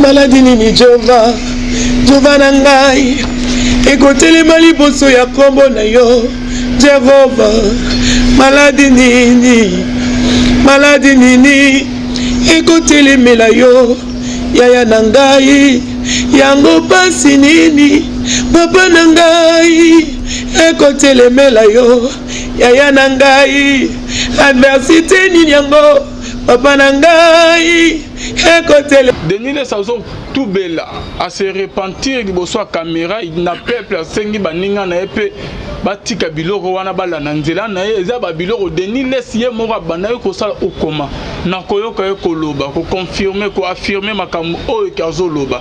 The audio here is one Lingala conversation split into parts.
Maladi nini Jova, Jova na ngai ekotelema liboso ya kombo na yo Jehova. Maladi nini ekotelemela yo yaya na ngai, yango pasi nini papa na ngai ekotelemela yo yaya na ngai, adversité nini yango papa na ngai ekotele. Denis les saison tout bela à se repentir liboso ya caméra na peuple asengi baninga na epe batika biloko wana bala na nzela na ye eza ba biloko Denis les ye moko bana ko sala okoma na koyoka ye koloba ko confirmer ko affirmer makambo oyo kazo loba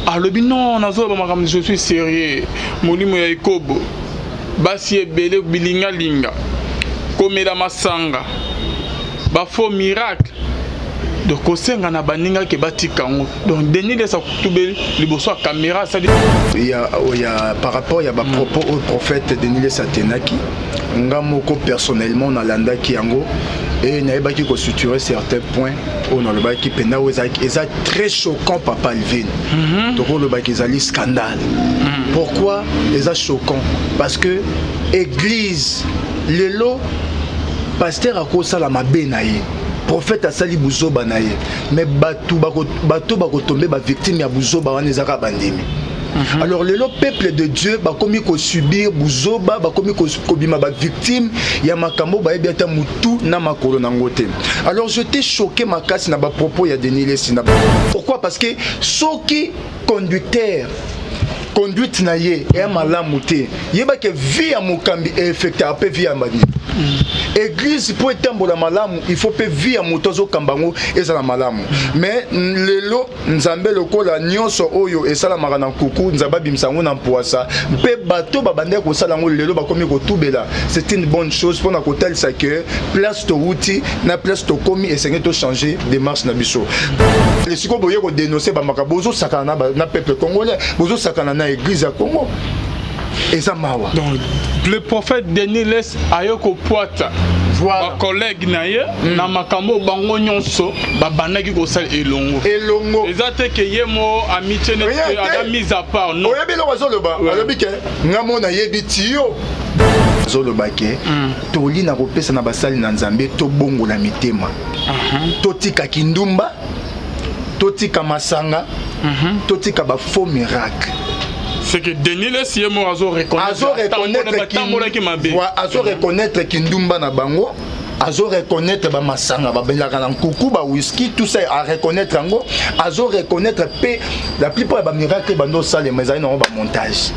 alobi non nazoba makambo je suis sérieux molimo ya ikobo basi ebele bilinga linga komela masanga ba faux miracle de kosenga na baninga ke batikango. Donc Denis les akutubeli liboso caméra ça il y a par rapport il y a propos au prophète Denis les Satenaki ngamoko personnellement na landa ki yango et naeba ki ko suturer certains points au dans le baki pena eza très choquant papa Alvin. Donc le baki ezali scandale. Pourquoi eza choquant? Parce que église lelo pasteur akosa la mabe na ye, prophète asali buzoba na ye, mais bato bako tomber ba victime ya buzoba wana ezaka bandimi. Alors le peuple de Dieu ba komi ko subir buzoba, ba komi ko bima ba victime ya makambo ba ebiata mutu na makolo na ngote. Alors j'étais choqué makasi na ba propos ya Denis Lesina. Pourquoi? Parce que soki conducteur conduite na ye et malamu te yeba ke vie ya mokambi effecte ape vie ya mani église pour etambola malamu il faut pe vie ya motozo kambango ezala malamu mais lelo nzambe lokola nyonso oyo esala makana kuku nzaba bimsango na mpoasa pe bato babande ko sala ngo lelo bakomi ko tubela. C'est une bonne chose pour na kotel ça que place to wuti na place to komi essayer to changer démarche na biso le siko boye ko dénoncer ba makabozo sakana na peuple congolais bozo sakana na église à Congo. Et ça m'a wa. Donc le prophète Denis les ayoko poata. Voilà. Collègue naye na makambo bango nyonso ba banaki ko sala elongo. Elongo. Ezate ke yemo amitié net a mise à part non. Oyebi lo bazoloba. Alobi ke ngamo na yebi tiyo. Zoloba ke toli na kopesa na basali na Nzambe to bongo na mitema. Totika kindumba. Totika masanga. Totika ba faux miracle. C'est que Denis les siemo azo reconnaître kindumba na bango, azo reconnaître ba masanga ba belaka na kuku ba whisky tout ça à reconnaître ango, azo reconnaître pe la plupart ba miracle bando sale mais ils n'ont pas montage.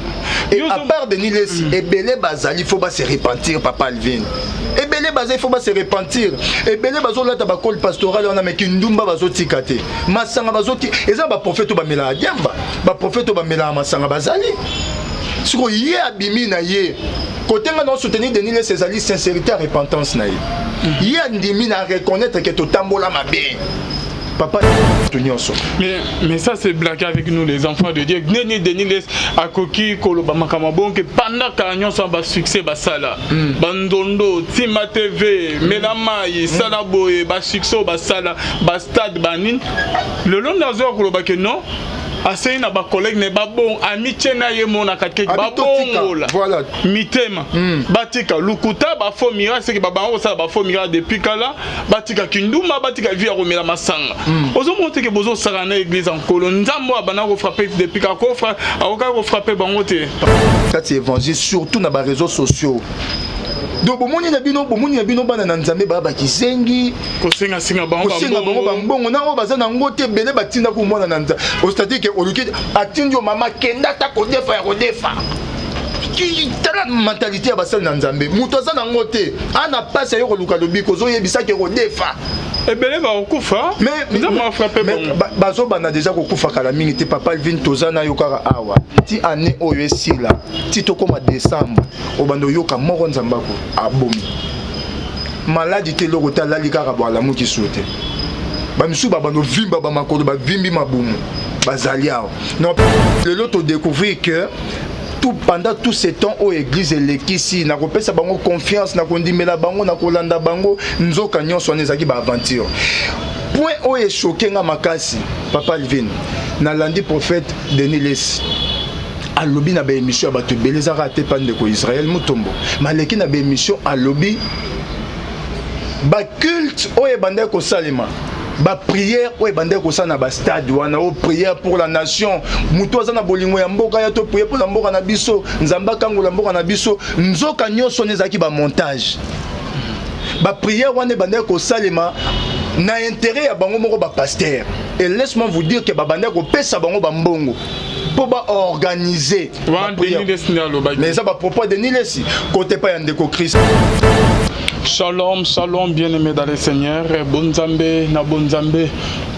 Et à part Denis les ebele bazali il faut pas se repentir papa Alvin. Ebele bazali il faut pas se repentir. Ebele bazo la tabakol pastoral on a mais kindumba bazo tikate. Masanga bazo ti eza ba prophète ba mela diamba. Ba prophète ba mela masanga bazali. Siko yé abimi na yé. Côté nga non soutenir Denis les Césali sincérité et repentance na yé. Yé andimi na reconnaître que to tambola mabe. Papa, mais ça c'est blagué avec nous les enfants de Dieu. Denis les akoki koloba makamabon que pendant que nous sommes succès basala, bandondo, Tima TV, Melamai, Salaboye, basixo basala, bastad banin. Le long d'azur koloba que non. Assez na ba collègue ne ba bon amitié na ye mona katke ba bon là voilà mitema batika lukuta ba faux miracle c'est que ba bango ça ba faux miracle depuis kala batika kinduma batika via romela masanga ozo monter que bozo sara na église en colon nzambo abana ko frapper depuis ka ko fra akoka ko frapper bango te ça c'est évangile surtout na ba réseaux sociaux. Donc bomoni na bino bana na Nzambe baba kisengi ko singa bango bango na o bazana ngote bele batinda ko mona na Nzambe c'est-à-dire que oluki atindio mama kenda ta ko defa qui tala mentalité ya basali na Nzambe muto za na ngote ana passe yo ko luka lobiko zo yebisa ke ko defa ebele ba okufa mais nzama frappé bon bazo bana déjà ko kufa kala mingi te papa Alvin tozana yo kaka awa ti année oyo esila ti to koma décembre obando yoka moko Nzamba ko abomi maladie te loko ta lali kaka bwala muki sote ba misu ba bando vimba ba makolo ba vimbi mabumu bazali awa non le lot découvrir que pendant tout ce temps aux églises elekisi na kopesa bango confiance na kondimela bango na kolanda bango nzoka nyonso nezaki ba aventure point où est choqué nga makasi papa Livin na landi prophète Denis Lesi a lobby na ba émission ba to beleza raté pande ko Israël mutombo maleki na ba émission a lobby ba culte où est bande ko salima ba prière où est bande ko sa na ba stade wana o prière pour la nation muto azana bolingo ya mboka ya to prière pour la mboka na biso nzamba kangola mboka na biso nzoka nyoso nezaki ba montage ba prière wana bande ko salima na intérêt ya bango moko ba pasteur et laisse-moi vous dire que ba bande ko pesa bango ba mbongo pour ba organiser mais ça ba propos de Nilesi côté pas yandeko Christ. Shalom, shalom, bien-aimés dans le Seigneur. Bonzambe, na bonzambe,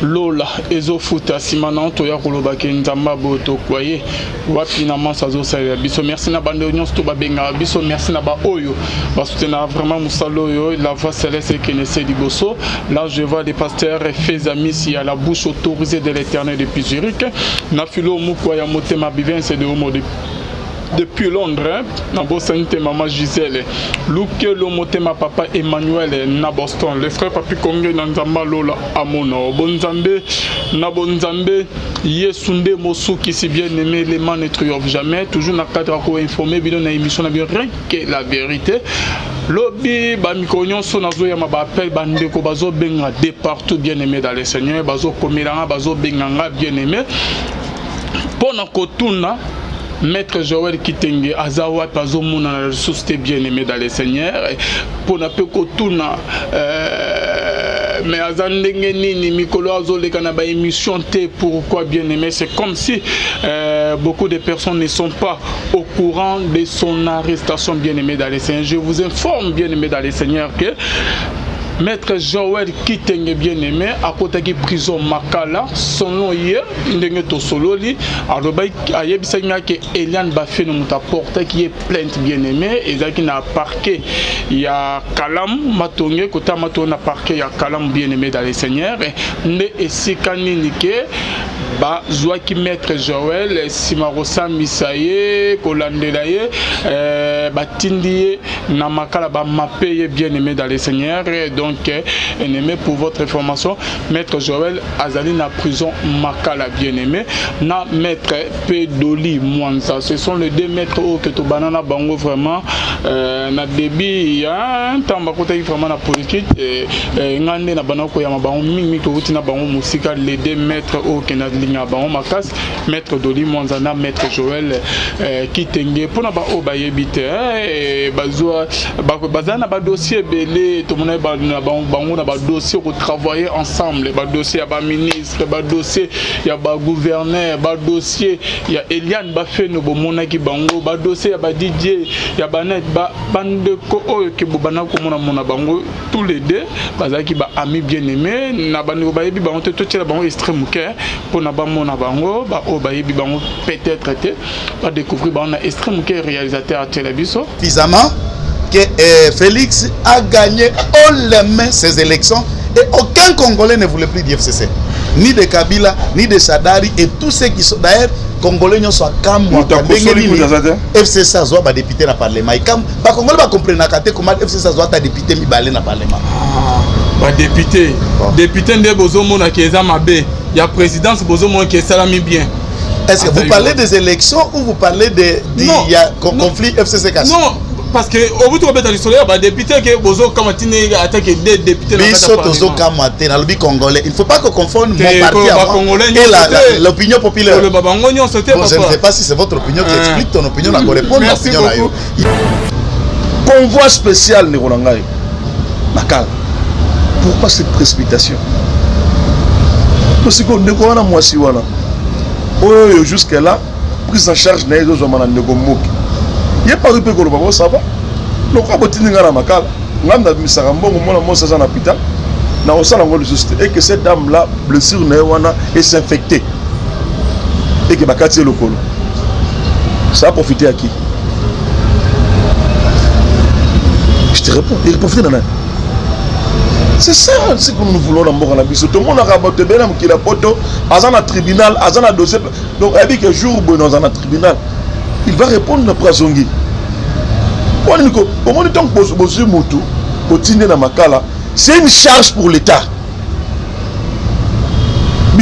Lola, Ezofuta, Simanan, Toya Kolobake, Nzamba, Boto, Kwaye, Wapinaman, Sazo, Saya, Biso, merci na bande union, Stoba Benga, Biso, merci na ba Oyo, parce que na vraiment Moussalo, la voix céleste qui ne sait du bosso. Là, je vois des pasteurs faits amis, si à la bouche autorisée de l'éternel depuis Zurich. Na filo Moukwaya, Motema, Bivin, c'est de Homo depuis Londres, na Bossanite maman Gisèle, Luke Lomotema papa Emmanuel na Boston, le frère papi Kongé na Nzamba Lola Amono, Bonzambe na Bonzambe, Yesunde Mosu qui si bien aimé les man ne triomphe jamais, toujours na cadre ko informé bidon na émission na bien rien que la vérité. Lobby ba mikonyon so nazo ya ba appel bande ko bazo benga de partout bien aimé dans le Seigneur, bazo komela bazo benga bien aimé. Pona kotuna Maître Joël Kitenge, Azawa, Pazomuna, la ressource bien-aimé dans le Seigneur, pour ne pas Kotuna, mais Azandengeni, Mikolo Azole, Kanaba émission T, pourquoi bien-aimé, c'est comme si beaucoup de personnes ne sont pas au courant de son arrestation bien-aimé dans le Seigneur. Je vous informe bien-aimé dans le Seigneur que Maître Joël Kitenge bien-aimé à côté de prison Makala son nom hier ndenge to sololi arobai ayebisanga que Eliane Bafé nous apporte qui est plainte bien-aimé et ça qui n'a parquet il y a Kalam Matonge kota Matona parquet il y a Kalam bien-aimé dans le Seigneur ne esikani nike ba zwa ki Maître Joël Simarosa Misaye Kolandelaye batindi na Makala ba mapeye bien-aimé dans le Seigneur. Donc, ennemi, pour votre information, Maître Joël Azali na prison Makala bien-aimé, na Maître Pédoli Mwanza. Ce sont les deux maîtres que tu banana bango vraiment. Na début, il y a un temps qui vraiment la politique. Ngande na banako ya mabango mingi ko uti na bango musika les deux maîtres que na ligne bango makas Maître Doli Mwanza na Maître Joël Kitenge pour na ba o ba yebite bazwa bazana ba dossier belé tout monde ba na bango na ba dossier pour travailler ensemble ba dossier ya ba ministre ba dossier ya ba gouverneur ba dossier ya Eliane Bafé no bomona ki bango ba dossier ya ba DJ ya ba net ba bande ko oyo ke bobana ko mona bango tous les deux bazaki ba amis bien-aimés na bande ba yebi bango to tela bango extrême cœur pour na ba mona bango ba o ba yebi bango peut-être ba découvrir bango na extrême cœur réalisateur à Télévision suffisamment que Félix a gagné haut les mains ces élections et aucun Congolais ne voulait plus d'FCC, ni de Kabila, ni de Sadari et tous ceux qui sont d'ailleurs Congolais ne sont pas comme FCC a soit député dans le Parlement. Et comme les Congolais ne comprennent pas comment FCC a soit député dans le Parlement. Député, député de Bozomona qui est Amabé, il y a présidence Bozomona qui est salami bien. Est-ce que vous parlez des élections ou vous parlez de conflit FCC Kassi? Non. Parce que au bout de l'histoire, les députés qui Bozo Kamatine attaquent des députés. Il ne faut pas qu'on confonde mon parti et l'opinion populaire. Je ne sais pas si c'est votre opinion qui explique ton opinion. Merci beaucoup. Convoi spécial Nérolangaï. Makal. Pourquoi cette précipitation? Parce que nous avons moi si voilà. Jusqu'à là, prise en charge n'est pas il n'y a pas de pécole, ça va. Le cas de Tiningara Makal, on a mis ça en bon moment, on a l'hôpital, et que cette dame-là, blessure est s'infectée. Et que Bakati est le col. Ça a profité à qui? Je te réponds, il a profité d'un. C'est ça ce que nous voulons dans le monde. Tout le monde a rabattu bien qui la poto, à un tribunal, à un dossier. Donc, il y a des jours dans un tribunal. Il va répondre à Prazongi. C'est une charge pour l'État.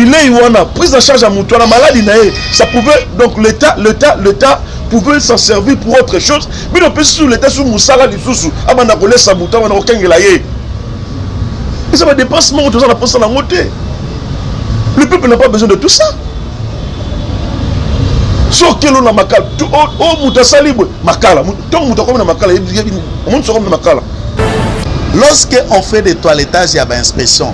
bilei wana prise en charge à Moutouana maladie nae, ça pouvait donc l'État pouvait s'en servir pour autre chose. Mais on peut sous l'État sous Moussala du sous abanda ko laisse Moutouana na okengela ye. Et ça va dépassement tout ça la poste la montée. Le peuple n'a pas besoin de tout ça. So kelo na makala oh mutasali makala donc mutakoma na makala on se comme na makala. Lorsque on fait des toilettages, il y a une inspection.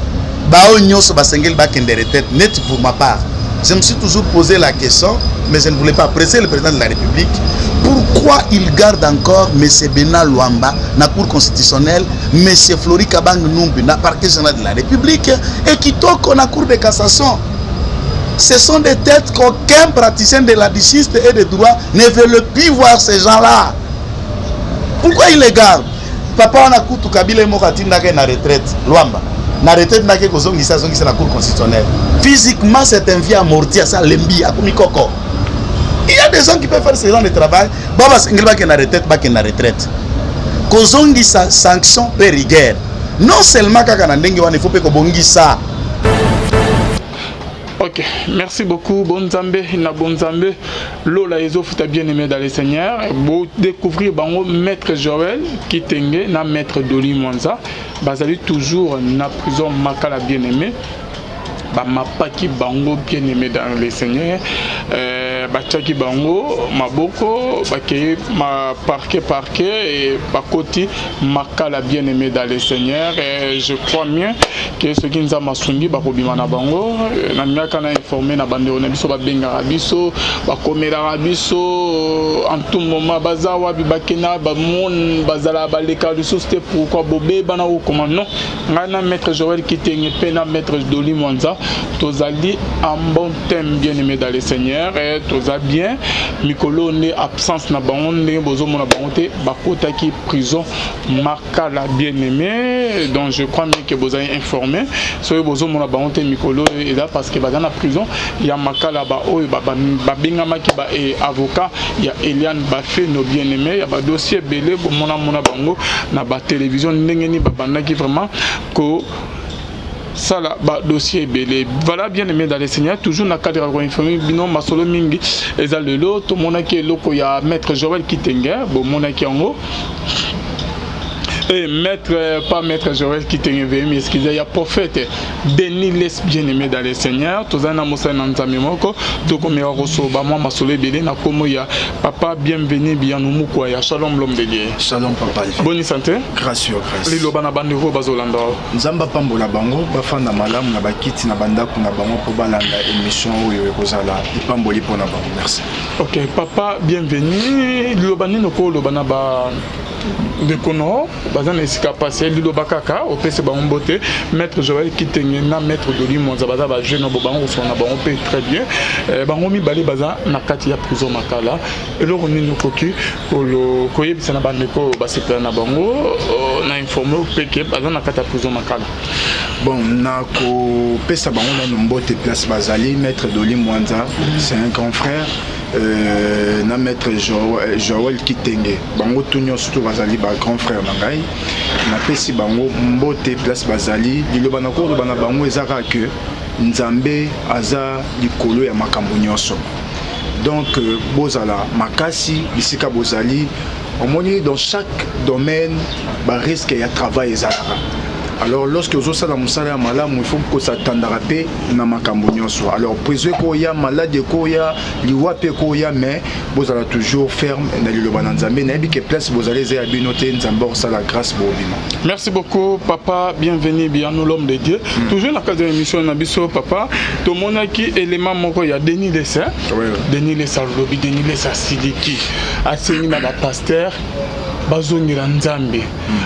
Net pour ma part. Je me suis toujours posé la question, mais je ne voulais pas presser le président de la République. Pourquoi il garde encore M. Bena Luamba, na Cour constitutionnelle, M. Flori Kabang Numbi, na Parquet général de la République, et qui toque na Cour de cassation? Ce sont des têtes qu'aucun praticien de la justice et des droits ne veut plus voir ces gens-là. Pourquoi il les garde? Papa on a kutu Kabila mokati ndake na retraite Luamba na retraite ndake kozongisa na Cour constitutionnelle. Physiquement c'est un vieux amorti à ça lembi à komikoko. Il y a des gens qui peuvent faire ce genre de travail. Baba singilba ke na retraite. Kozongisa sanction per rigueur. Non seulement kaka na ndenge wana il faut pe ko bongisa. Ok, merci beaucoup, Bonzambe, Bonzambe. Lola Ezof, t'as bien aimé dans les seigneurs. Pour découvrir Bango, Maître Joël, qui tengue, na Maître Doli Mwanza. Bazali toujours na prison Makala bien aimé. Mapaki Bango bien aimé dans les seigneurs. Bachaki Bango, Maboko, Bakeye, ma parquet et Bakoti, Makala bien aimé dans les seigneurs. Et je crois bien que ce qui nous a masungi, Bakobimana Bango, Namiaka n'a informé na bande Onabiso, Babenga Rabiso, Bakomera Rabiso, en tout moment, Bazawa, Bibakena, Bamon, Bazala, Baleka, du c'était pourquoi Bobé, Bana ou comment non. Ngana Maître Joël qui tenait Pena, Maître Doli Mwanza, Tozali, un bon thème bien aimé dans les seigneurs. Et Toza bien, Mikolo ne absence na bango ne bozo mona bangote bakota ki prison Makala bien aimé, donc je crois bien que vous avez informé sur bozo mona bangote Mikolo est là parce que dans la prison il y a Makala ba o ba benga maki ba avocat, il y a Eliane Bafé no bien aimé, il y a ba dossier belé bo mona bango na ba télévision ndengeni ba banda qui vraiment ko ça là dossier belé voilà bien aimé dans les seigneurs toujours na cadre informé binon masolo mingi eza lelo to monaki loko ya Maître Joël Kitenga bo monaki yango et pas Maître Joël Kitenga mais excusez il y a prophète Denis Les bien aimé dans les seigneurs tozana mosa na nzambe moko to ko mera roso ba moi masolo belé na komo ya papa bienvenue bien nous quoi ya shalom l'homme de Dieu. Shalom papa. Bonne santé. Grâce. Lilo bana bandeko bazolanda. Nzamba pambola bango bafanda malamu na bakiti na bandako na bango po balanda émission oyo ekozala ipamboli pona bango. Merci. OK, papa bienvenue. Lilo banino ko lo bana ba de kono bazana esika passé Lilo bakaka au PC ba mbote Maître Joël Kitenga na Maître Doli Mwanza baza ba jeune no bango so na bango pe très bien. Bango mi bali baza na kati ya prison Makala et lo nini koki ko lo koyebisa na bandeko ba secteur na bango na informé au PK baza na kati ya prison Makala. Bon, na ko pesa bango na mbote place bazali Maître Doli Mwanza, c'est un grand frère. Na Maître Joël Kitenga bango tunyo surtout bazali ba grand frère nangai na pesi bango mbote place bazali liloba na ko bana bango ezaka que nzambe aza likolo ya makambo nyonso donc bozala makasi bisika bozali omoni dans chaque domaine ba risque ya travail ezalaka. Alors lorsque vous avez un salaire malade, il faut que ça t'endrape na makambo nyonso. Alors présué ko ya malade ko ya liwape ko ya mais vous allez toujours ferme na liloba na nzambe na bi que place vous allez à binoter nzambe ça la grâce bo bino. Merci beaucoup papa, bienvenue bien nous l'homme de Dieu. Toujours dans cadre de l'émission na biso papa, to monaki élément moko ya Denis Lessa. Denis Lessa lobi Denis Lessa sidiki. Aseni na ba pasteur bazongela nzambe.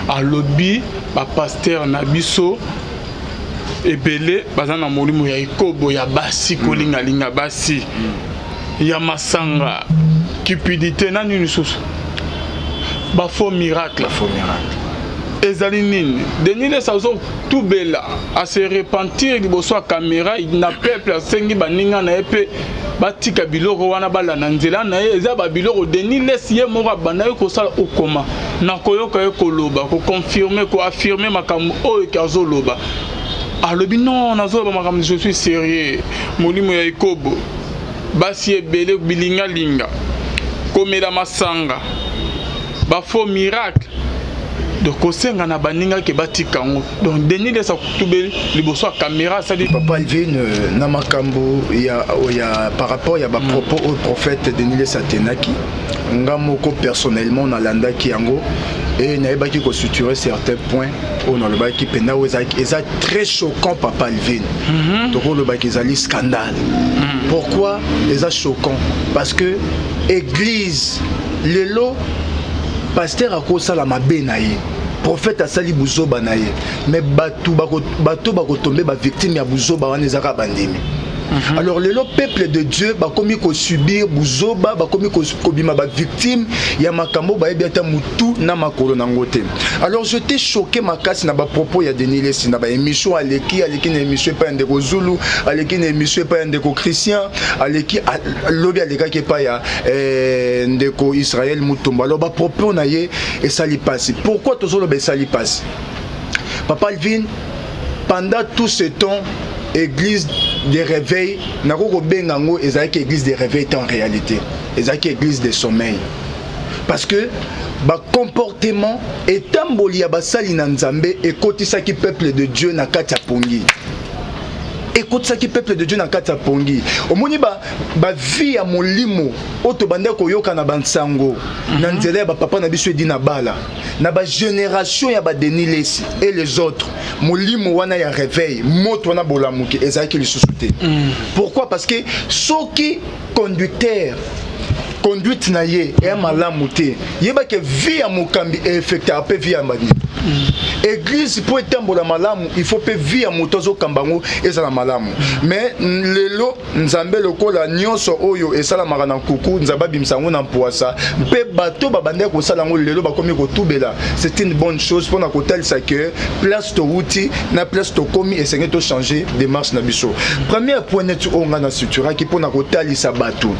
A lobby ba pasteur na biso ebele bazana molimo ya ikobo ya basi kolinga linga basi ya masanga cupidité na nini susu ba faux miracle ezali nini Denis Lessa zo tout bela à se repentir liboso caméra na peuple asengi baninga na epe batika biloko wana bala na nzela na eza ba biloko Denis Lessa ye moko bana ko sala okoma na koyoka koloba ko confirmer ko affirmer makambo oyo kazo loba alobi non nazoba makambo je suis sérieux molimo ya ikobo basi ebele bilingalinga komela masanga bafo miracle donc kosenga na baninga ke batika ngo donc Denis lesa kutubeli liboso caméra ça dit Papa Alvin na makambo ya par rapport ya ba propos au prophète Denis lesa tenaki nga moko personnellement na landaki yango et naibaki ko suturer certains points on le baki pena eza très choquant Papa Alvin donc le baki ezali scandale pourquoi eza choquant parce que église lelo pasteur akosala mabe na ye prophète asali buzoba na ye mais bato bakotombe ba victime ya buzoba wana ezaka bandimi. Alors le peuple de Dieu bakomi ko subir buzoba bakomi ko bima ba victime ya makambo ba ebiata mutu na makolo na ngote. Alors j'étais choqué makasi na ba propos ya Denis Lesi na ba émission aleki na émission pa ndeko Zulu aleki na émission pa ndeko Christian aleki lobi aleka ke pa ya ndeko Israël Mutomba. Alors ba propos na ye et ça li passe. Pourquoi tout ça ça li passe? Papa Alvin pendant tout ce temps église de réveil nakoko bengango ezaki église de réveil en réalité ezaki église de sommeil parce que ba comportement etamboli ya basali na nzambe ekotisaki peuple de Dieu na kati ya pongi ekotisaki peuple de Dieu na kati ya pongi omoni ba vie ya molimo oto bande koyoka na bansango na nzela ya ba papa na biso edina bala na ba génération ya ba Denis Lesi et les autres molimo wana ya réveil moto wana bolamuki ezaki lisusu te. Pourquoi? Parce que soki conducteur conduite na ye e malamu te yeba ke vie ya mokambi effecte ape vie ya mbani église pour etambola malamu il faut pe vie ya motozo kambango ezala malamu mais lelo nzambe lokola nyonso oyo esala makana kuku nzamba bimsango na mpoasa pe bato babande ko sala ngo lelo bakomi ko tubela c'est une bonne chose pour na kotalisa que place to wuti na place to komi essayer to changer démarche na biso. Premier point net onga na sutura ki pour na kotalisa bato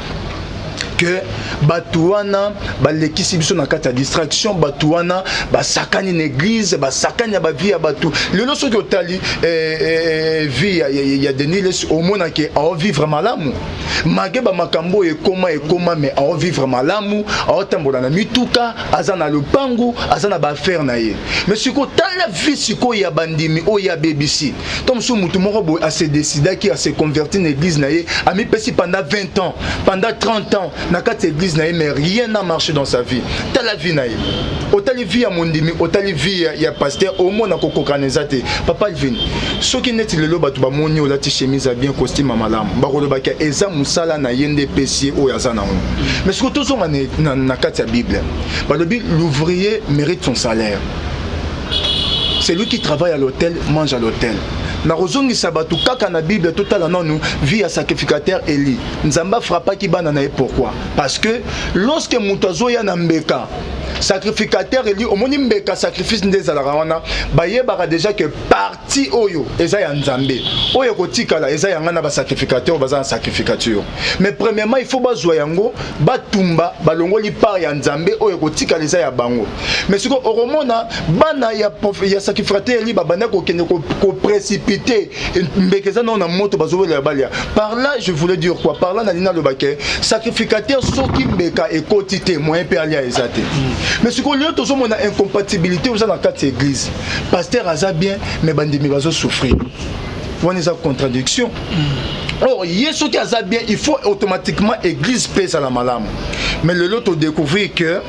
que batuana balekisi biso na kata distraction batuana basakani na église basakani ba vie ya batu lelo soki otali vie ya Denis Lesi omona ke a vivre malamu mage ba makambo ekoma mais a vivre malamu a tambola na mituka azana lupangu azana ba affaire na ye mais siko tala vie siko ya bandimi o ya BBC tom so mutu moko bo a se décider qui a se convertir na église na ye a mi pesi pendant 20 ans pendant 30 ans na kati église na ye mais rien n'a marché dans sa vie tala vie na ye otali vie ya mondimi otali vie ya pasteur au moins na kokokaneza te Papa Alvin soki neti lelo bato ba moni olati chemise bien costume malamu bakoloba ke eza musala na yende pesi o ya zana ngo mais surtout so na kati ya Bible balobi l'ouvrier mérite son salaire. Celui qui travaille à l'hôtel mange à l'hôtel. Na rozongi sabatu kaka na Bible totala nonu vie ya sacrificateur Eli nzamba frappa ki bana na ye. Pourquoi? Parce que lorsque mutazo ya na mbeka sacrificateur Eli omoni mbeka sacrifice ndezala wana bayebaka déjà que parti oyo eza ya nzambe oyo kotikala eza ya ngana ba sacrificateur baza na sacrificature mais premièrement il faut bazwa yango batumba balongoli part ya nzambe oyo kotikala eza ya bango mais siko oromona bana ya sacrificateur Eli babana ko kende ko précipiter mbekeza na moto bazovela balia. Par là je voulais dire quoi? Par là nalina le baké sacrificateur soki mbeka et quotité moyen pe alia ezate mais ce qu'on lieu toujours mon incompatibilité aux dans quatre églises pasteur aza bien mais bandimi bazo souffrir on est en contradiction. Or yeso qui aza bien il faut automatiquement église pèse à la malamu mais le lot découvrir que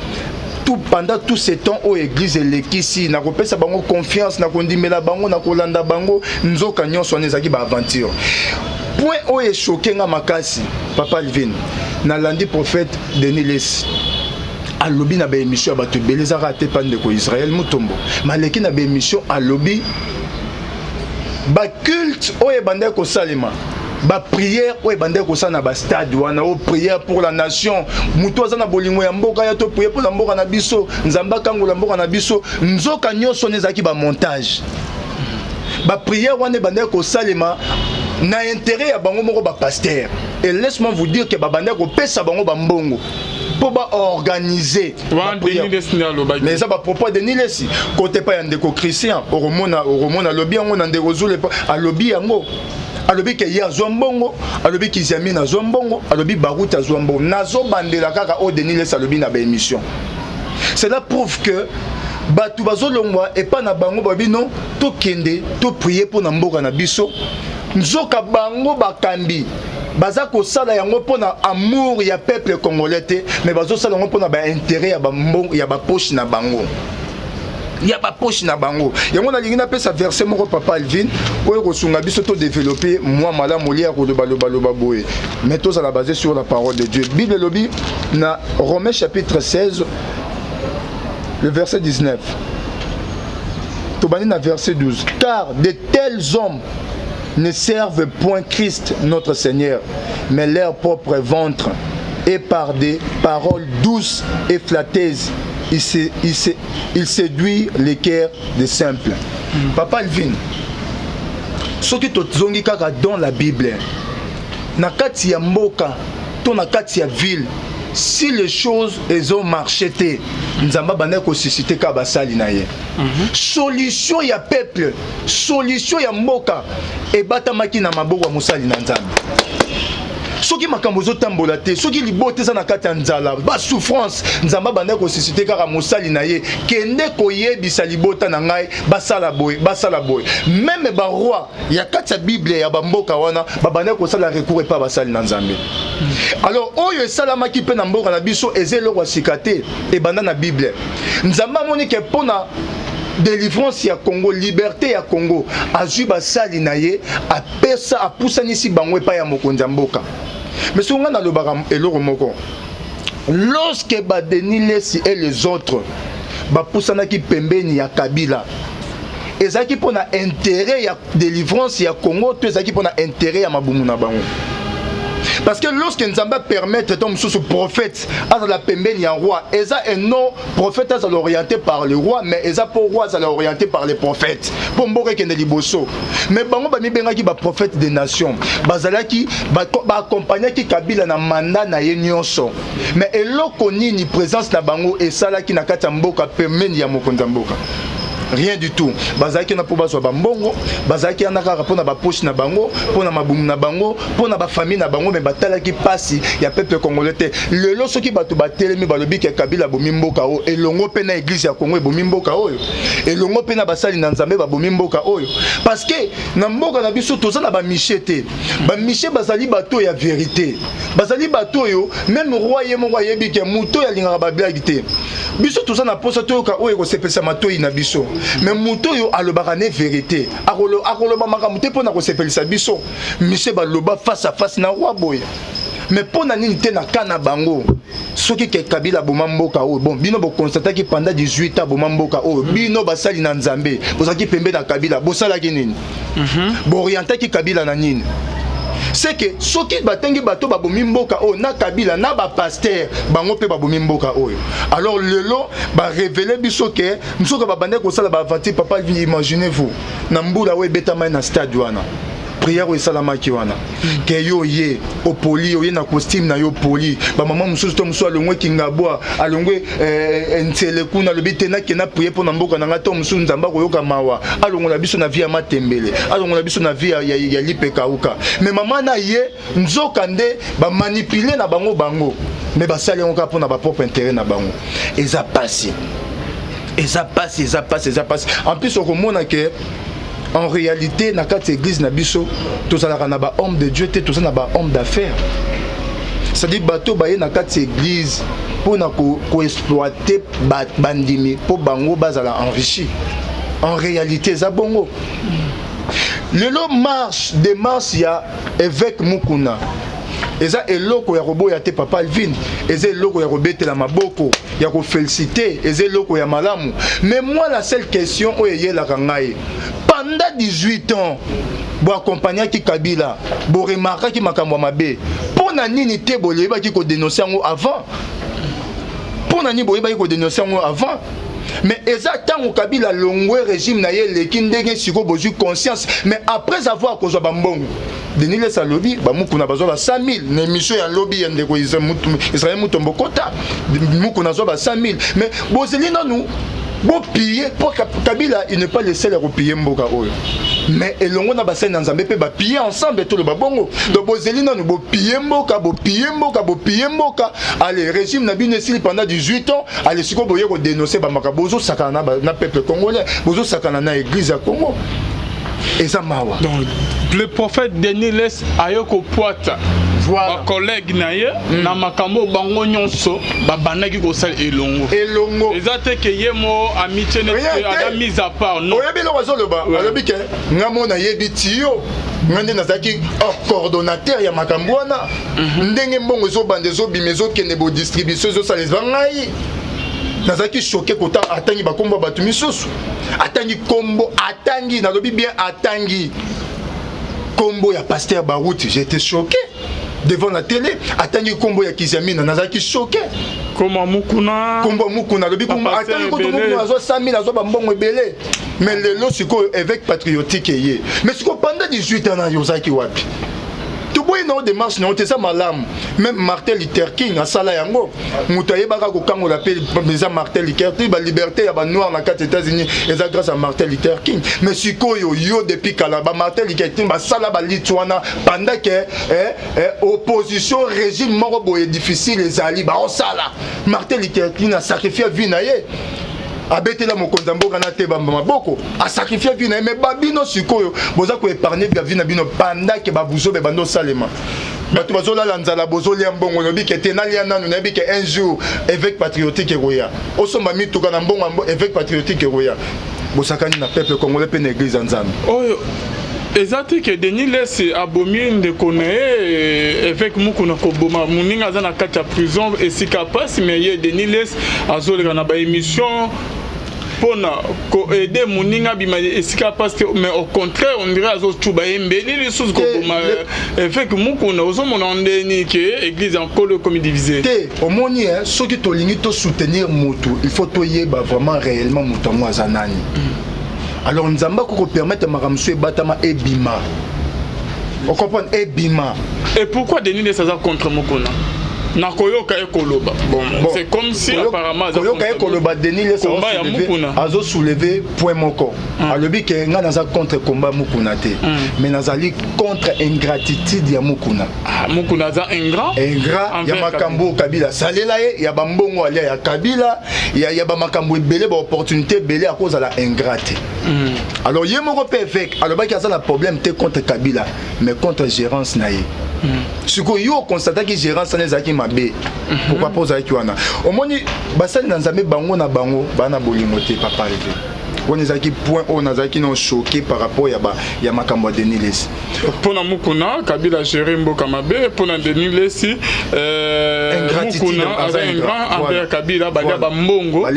tout pendant tout ce temps où église elekisi na kopesa bango confiance na kondimela bango na kolanda bango nzoka nyonso nezaki ba aventure point où est choqué nga makasi Papa Alvin na landi prophète Denis Lesi a lobby na ba émission ba to beleza raté pande ko Israël Mutombo maleki na ba émission a lobby ba culte où est bande ko salima ba prière o ebande ko sana ba stade wana o prière pour la nation muto azana bolingo ya mboka ya to prière pour la mboka na biso nzamba kango la mboka na biso nzoka nyoso nezaki ba montage ba prière wana ebande ko salima na intérêt ya bango moko ba pasteur et laisse-moi vous dire que ba bande ko pesa bango ba mbongo pour organiser. Mais ça va propos de Nilesi. Côté pas Yandeko Christian, au Romona lobby, on a des rosous à lobby yango. À lobby qui y a Zombongo, à lobby qui s'est mis à Zombongo, à lobby Barout à Zombongo. Nazo Bandela Kaka au Deniles à lobby na émission. Cela prouve que Batu Bazolongwa et pas na bango babino, to kende, to prier pour Namboka na biso. Nzoka bango bakambi. Baza ko sala yango pona amour ya peuple congolais mais bazo sala yango pona ba intérêt ya ba mbongo ya ba poche na bango. Ya ba poche na bango. Yango na lingi na pesa verset moko papa Alvin oyo ko sunga biso to développer moi mala molia ko loba boye. Mais tous à la basé sur la parole de Dieu. Bible lobby na Romains chapitre 16 le verset 19. Tobani na verset 12. Car de tels hommes ne servent point Christ notre Seigneur, mais leur propre ventre, et par des paroles douces et flatteuses, il séduit les cœurs des simples. Papa Alvin, ce qui te zongi kaka dans la Bible, nakati ya mboka, to nakati ya ville, si les choses elles ont marché, nzamba bana ko susciter ka basali na ye. Solution ya peuple, solution ya mboka e batamaki na maboko musali na nzambe. Soki makambo zotambola te, soki libote za na kati ya nzala, ba souffrance, nzamba bana ko susciter ka musali na ye, kende ko yebisa libota na ngai basala boy. Même ba roi ya kati ya Bible ya bamboka wana, babana ko sala recours pa basali na nzambe. Alors oyo salama ki pe na mboka na biso ezelo kwa sikate e banda na Bible. Nzamba moni ke pona délivrance ya Congo, liberté ya Congo, azui basali na ye a pesa a pusanisi bango pa ya mokonzi mboka. Mais songa na lobaka eloko moko. Lorsque Badenilesi et les autres ba pusana ki pembeni ya Kabila, ezaki pona intérêt ya délivrance ya Congo, to ezaki pona intérêt ya mabumu na bango. Parce que lorsque Nzamba permet ton sous prophète à la pembeni en roi, eza un non prophète à l'orienté par le roi, mais eza pour roi à l'orienté par les prophètes. Pour mboka kende liboso. Mais bango ba mi benga ki ba prophète des nations. Bazalaki ba accompagner ki Kabila na mandat na ye nyonso. Mais eloko nini présence na bango et sala ki na kati mboka pembeni ya mokonza mboka. Rien du tout. Bazaki na po bazwa bambongo, bazaki na kaka pona ba poche na bango, pona mabumu na bango, pona ba famille na bango, mais batala ki pasi ya peuple congolais. Le lo soki batu batelemi balobi ke Kabila bomimboka o, elongo pe na église ya Congo bomimboka oyo. Elongo pe na basali na Nzambe ba bomimboka oyo. Parce que na mboka na biso toza na ba michete. Ba miché bazali bato ya vérité. Bazali bato yo, même roi yemo roi yebi ke muto ya lingaka ba blague te. Biso toza na posa to ka oyo ko sepesa matoi na biso. Mais muto yo alobaka ne vérité. Akoloba makamute pona ko sepelisa biso. Monsieur baloba face à face na roi boy. Mais pona nini te na kana bango. Soki ke Kabila bomamboka o. Bon, bino bo constater que pendant 18 ans bomamboka o. Bino basali na Nzambe. Bozaki pembe na Kabila. Bosala ki nini? Bo orienter ki Kabila na nini? C'est que soki batengi bato babomimboka o na Kabila na ba pasteur bango pe babomimboka oyo. Alors lelo ba révéler biso ke nsoka babande ko sala ba avanti papa imaginez-vous na mbula we betama na stade wana. Prière o salama ki wana. Ke yo ye o poli o ye na costume na yo poli. Ba maman mususu to mususu alongwe kingabwa alongwe ntele kuna lobite na kena prier pour na mboka na ngato mususu nzamba ko yoka mawa. Alongola biso na vie ya matembele. Alongola biso na vie ya lipeka uka. Mais maman na ye nzoka nde ba manipuler na bango. Mais ba sali onka pour na ba propre intérêt na bango. Eza passé. En plus on remona que en réalité, dans cette église, tout ça na ba homme de Dieu, tout ça na ba homme d'affaires. C'est-à-dire bateau baye dans cette église pour na ko exploiter bandimi pour bango bazala enrichi. En réalité, ça bongo. Le long démarche ya évêque Mukuna. Eza eloko ya robo ya te papa Alvin, eza eloko ya robete la maboko, ya ko féliciter, eza eloko ya malamu. Mais moi la seule question oyeye la kangai. Pendant 18 ans, bo accompagner ki Kabila, bo remarquer ki makambo mabe. Pona nini te bo leba ki ko dénoncer ngo avant? Pona nini bo leba ki ko dénoncer ngo avant? mais exactement Kabila longwe régime na ye leki ndenge siko bozu conscience mais après avoir kozwa bambongo Denis Lessa lobby ba mukuna bazwa ba 100 000 na émission ya lobby ya ndeko Israël Mutombo Kota mukuna zo ba 100 000 mais bozeli nanu bon piller pour Kabila il n'est pas le seul à piller mboka oyo mais elongo na bassin na Nzambe pe ba piller ensemble tout le babongo donc bozeli nanu bo piller mboka allez régime na bino esili pendant 18 ans allez siko boye ko dénoncer ba makabozo sakana na peuple congolais bozo sakana na église ya Congo. Et ça mawa. Donc le prophète Denis Less ayoko poata. Voilà. Collègue naye na makambo bango nyonso ba banaki ko sal elongo. Ezate ke yemo amitié net a mise à part non. Oyebi lo wazolo ba. Alobi ke ngamo na yebi tiyo. Ngande nazaki coordonnateur ya makambo wana. Ndenge mbongo zo bande zo bimezo kende bo distribution zo sales bangai. Nazaki choqué kota atangi bakombo batu misusu atangi kombo atangi nalobi bien atangi kombo ya pasteur Barouti j'étais choqué devant la télé atangi kombo ya Kizamina nazaki choqué kombo mukuna lobi kombo atangi koto mukuna azo 100 000 azo bambongo ebele mais lelo siko évêque patriotique yé mais siko pendant 18 ans na yozaki wapi oui, non, démarche, non, c'est ça malam. Même Martin Luther King, à Sala Yango, Moutaye Baka Kokango l'appelle Martin Luther King, la liberté, il y a noir dans les États-Unis, et ça grâce à Martin Luther King. Mais si yo depuis Kalaba, Martin Luther King, Sala Lituana, pendant que opposition, régime morobo est difficile, les alliés, on Sala. Martin Luther King a sacrifié Vinaye. Abete la mokonzambo kana te bamba boko a sacrifier vie na mais babino sikoyo boza ko épargner vie na bino pendant que babuzo be bando salema bato bazola lanzala bozo lia mbongo lobi ke te na lia nanu na bi ke un jour évêque patriotique roya osomba mituka na mbongo évêque patriotique roya bosakani na peuple congolais pe na église nzambe oyo ezati ke Denis Less abomi ndeko na ye évêque mukuna koboma muninga aza na kati ya prison esika pasi mais ye Denis Less azoleka na ba émission pona ko aider muninga bima esika pasi mais au contraire on dirait azo tuba embeli les choses koboma évêque mukuna ozomona ndeni ke église encore comme divisé te omoni ceux qui tolingi to soutenir mutu il faut toyeba vraiment réellement mutango azanani. Alors nous allons permettre à Batama et Bima. On comprend et Bima. Et pourquoi Denis Less contre Mukuna? Nakoyoka ekoloba. Bon, c'est comme si apparemment Koyoka ekoloba Denis Less a soulevé point moko. Alobi ke nga naza contre combat Mukuna te. Mais nazali contre ingratitude ya Mukuna. Ah, Mukuna za ingrat ya makambo Kabila salela ye ya bambongo alia ya Kabila ya ba makambo belé ba opportunité belé à cause de la ingrate. Alors yé moko pe avec aloba ki azala problème te contre Kabila mais contre gérance na ye. Ce que yo constate que gérance na zaki mabe. Pourquoi poser avec wana? Au moni basali na nzambe bango na bango bana bolimote papa levé. On est qui point on a qui non choqué par rapport ya makambo Denis Less. Pour na Mukuna Kabila gérer mboka mabe pour na Denis Less Mukuna avait un grand envers Kabila balia bambongo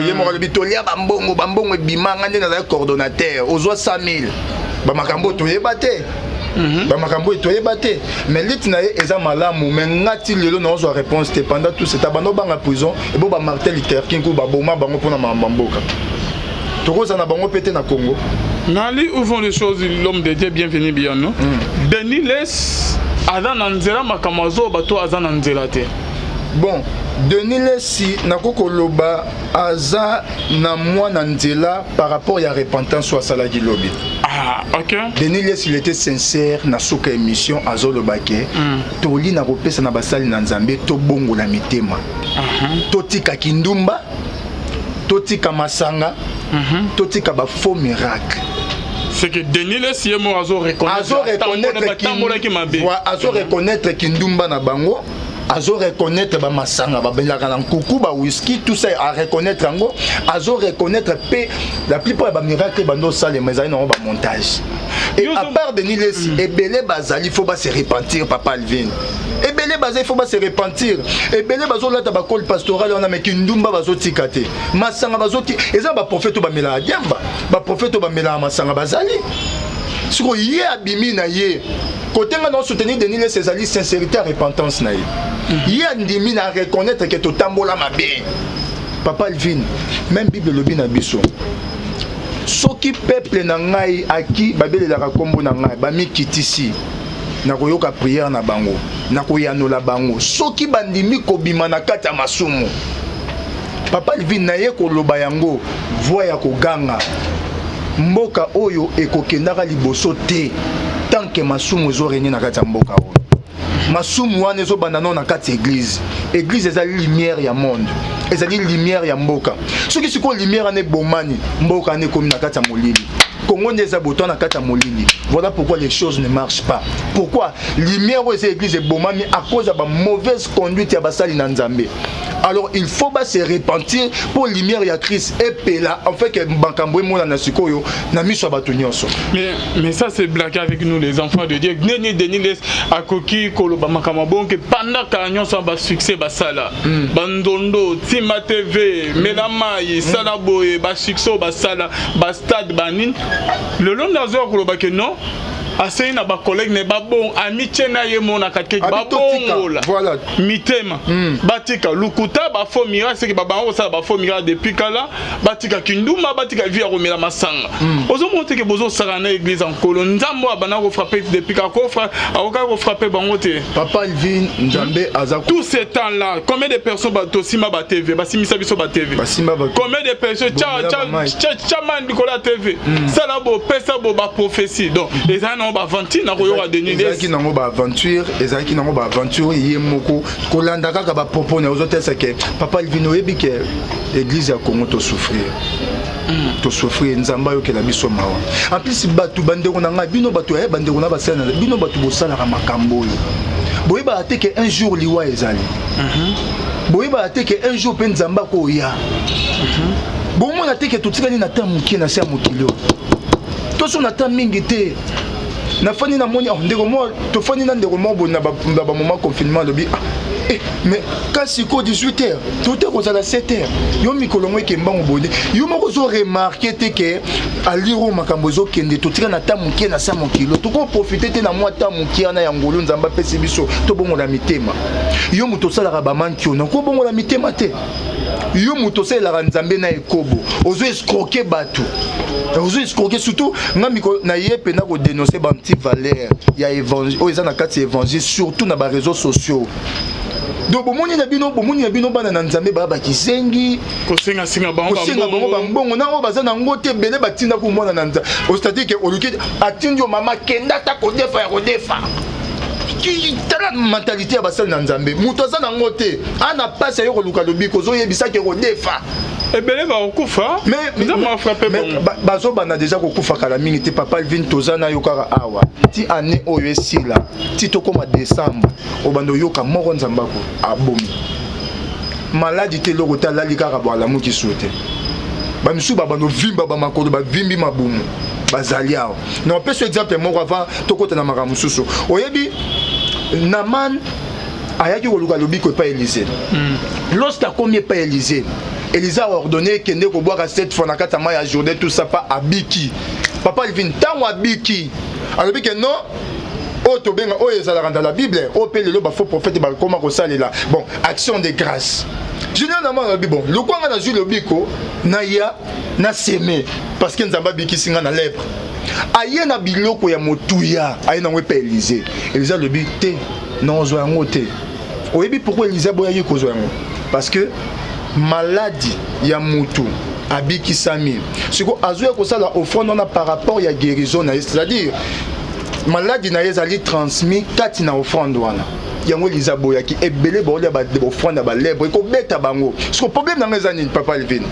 yemo le bitolia bambongo bima ngane na coordonnateur ozwa 100 000 ba makambo toyebate bamakambo etoyeba te mais liti na ye eza malamu mais ngati lelo na ozwa réponse te pendant tout cet abano banga prison et bo ba Martin Luther King ko ba boma bango pona mboka tokoza na bango pété na Congo nali où vont les choses l'homme de Dieu bienvenue bien non Denis Less azana nzela makamazo bato azana nzela te bon Denis Less nakoko loba aza na mwana nzela par rapport ya repentance soit salaki lobby. Ah OK. Denis Less il était sincère na soka émission azolo bake toli na kopesa na basali na nzambe to bongo la mitema. Totika kindumba totika masanga totika ba faux miracle. C'est que Denis Less yemo azo reconnaître kindumba na bango azo reconnaître ba masanga ba belaka na kuku ba whisky tout ça à reconnaître ngo azo reconnaître pe la plupart ba miracle ba no sale mais ça non ba montage et à part Denis Less ebele bazali faut ba se repentir papa Alvin ebele bazali faut ba se repentir ebele bazo lata ba col pastoral on a mais kindumba bazo tikate masanga bazo ti eza ba prophète ba mela diamba ba prophète ba mela masanga bazali siko yé abimi na yé côté nga non soutenir Denis Less ezali sincérité à repentance na yé yé ndimi na reconnaître que to tambola mabe Papa Alvin, même Bible lobi na biso. Soki peuple na ngai aki babele la kombo na ngai ba mi kitisi. Na koyoka prière na bango, na koyanola bango. Soki bandimi kobima na kati ya masumu. Papa Alvin na ye koloba yango, voix ya koganga. Mboka oyo ekokendaka liboso te tant que masumu zo régner na kati ya mboka oyo. Masumu wana ezo bandana na kati église. Église ezali lumière ya monde. Ezali lumière ya mboka. Soki siko lumière ane bomani, mboka ane komi na kati ya molili. Congo neza boto na kati ya molili. Voilà pourquoi les choses ne marchent pas. Pourquoi lumière aux églises est bomani à cause de la mauvaise conduite ya basali na Nzambe. Alors il faut se repentir pour lumière ya Christ et pela en fait que bankambo mona na sikoyo na miso bato nyonso. Mais ça c'est blagué avec nous les enfants de Dieu. Neni Deniles akoki koloba makamabon que pendant que nyonso ba succès basala. Bandondo, Tima TV, Melamai, Salaboye, ba succès basala, ba stade banin. Le long nazo koloba que non. Assez na ba collègue ne ba bon amitié na ye mona katke ba bon la voilà mitema batika lukuta ba fo mira c'est que ba bango ça ba fo mira depuis kala batika kinduma batika via romela masanga ozo monter que bozo sarana église en colon nzambo abana ko frapper depuis ka ko fra akoka ko frapper bango te. Papa Alvin Nzambe azako tout ce temps là combien de personnes ba tosima ba TV ba simisa biso ba TV combien de personnes chaman Nicolas TV ça là bo pesa bo ba prophétie donc les on va aventure na koyoka Denis ezaki nango ba aventure yemoko kolanda kaka ba propone aux hôtels c'est que Papa Alvin oyebi que église ya Congo to souffrir nzamba yo ke la biso mawa en plus batu bandeko na nga bino batu ya bandeko na basana bino batu bosala ka makambo yo boyeba ate que un jour liwa ezali boyeba ate que un jour pe nzamba ko ya bomona ate que tutikani na tamu ki na sia mokilo to so na tamu mingi te na fani na moni ndeko mo to fani na ndeko mo bo na ba moment confinement lobi mais quand c'est 18h tout est aux à 7h yo mikolongo ke mbango bonde yo moko zo remarquer te que aliro makambozo kende to tika na tamu ki na sa mokilo to ko profiter te na moi tamu ki na yangolo nzamba pesi biso to bongo na mitema yo muto sala ba manki na ko bongo na mitema te yo muto sala nzambe na ekobo ozo escroquer bato ozo escroquer surtout ngamiko na yepe na ko dénoncer ba petit valeur ya évangile o ezana kati évangile surtout na ba réseaux sociaux. Donc bomoni na bino bana na nzambe ba kisengi ko senga bango bango na o bazana ngote bele batinda ko mona na nzambe au stade que oluki atindio mama kenda ta ko defa qui tala mentalité ya basali na nzambe muto azana ngote ana passe yo ko luka lobiko zo yebisa ke ko defa ebele ba okufa mais m'a frappé bon bazo bana déjà ko kufa kala mingi te Papa Alvin tozana yo kaka awa ti année oyo esila ti to koma décembre obando yoka moko nzambako abomi maladie te loko ta lali kaka bwala muki sote ba misu bando vimba ba makolo ba vimbi mabumu bazali awo non peut ce exemple moko avant to kota na makamususu oyebi Naman ayaki ko luka lobiko pa Élysée lorsqu'il a commis pas Élysée Élysée a ordonné qu'il ne boire 7 fois na kata ya Jourdain tout ça pas abiki Papa Alvin tango abiki alors que non o to benga o ezala dans la Bible o pe le ba faux prophète ba koma ko salela bon action de grâce généralement bon le kwanga na le biko na ya na semé parce que nzamba biki singa na lèpre aye na biloko ya motuya aye na wepe Élysée le bi te non zo yango te oyebi pourquoi Élysée boya yi ko zo yango parce que maladie ya mutu abiki sami siko azo ko sala offrande na par rapport ya guérison na c'est-à-dire maladie na ezali transmis kati na offrande wana yango Élysée boya ki ebele boya ba offrande ba lèbre ko beta bango siko problème na ngeza ni Papa Alvin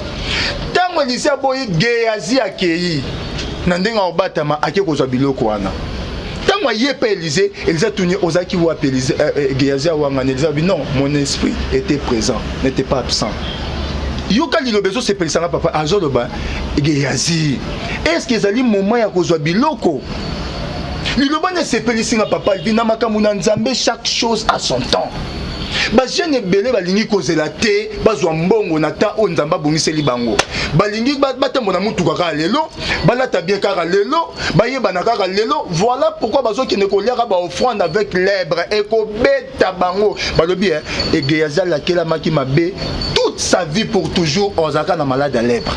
tango Élysée boya Géasi akei na ndenga obatama ake kozwa biloko wana tango yepe Élysée tuni ozaki wa Élysée Géasi wanga Élysée bi non mon esprit était présent n'était pas absent yoka lilobezo se pelisanga papa azoloba Géasi est-ce que ezali moment ya kozwa biloko liloba ne se pelisinga Papa vina makambo na nzambe chaque chose à son temps jeune ebele balingi kozela te bazwa mbongo na ta o nzamba bongiseli bango balingi batambo na mutuka kaka lelo balata bien kaka lelo bayebana kaka lelo voilà pourquoi bazokende koliaka ba offrande avec lèbre et kobeta bango balobi Géasi alakelamaki mabe toute sa vie pour toujours ozaka na malade à lèpre.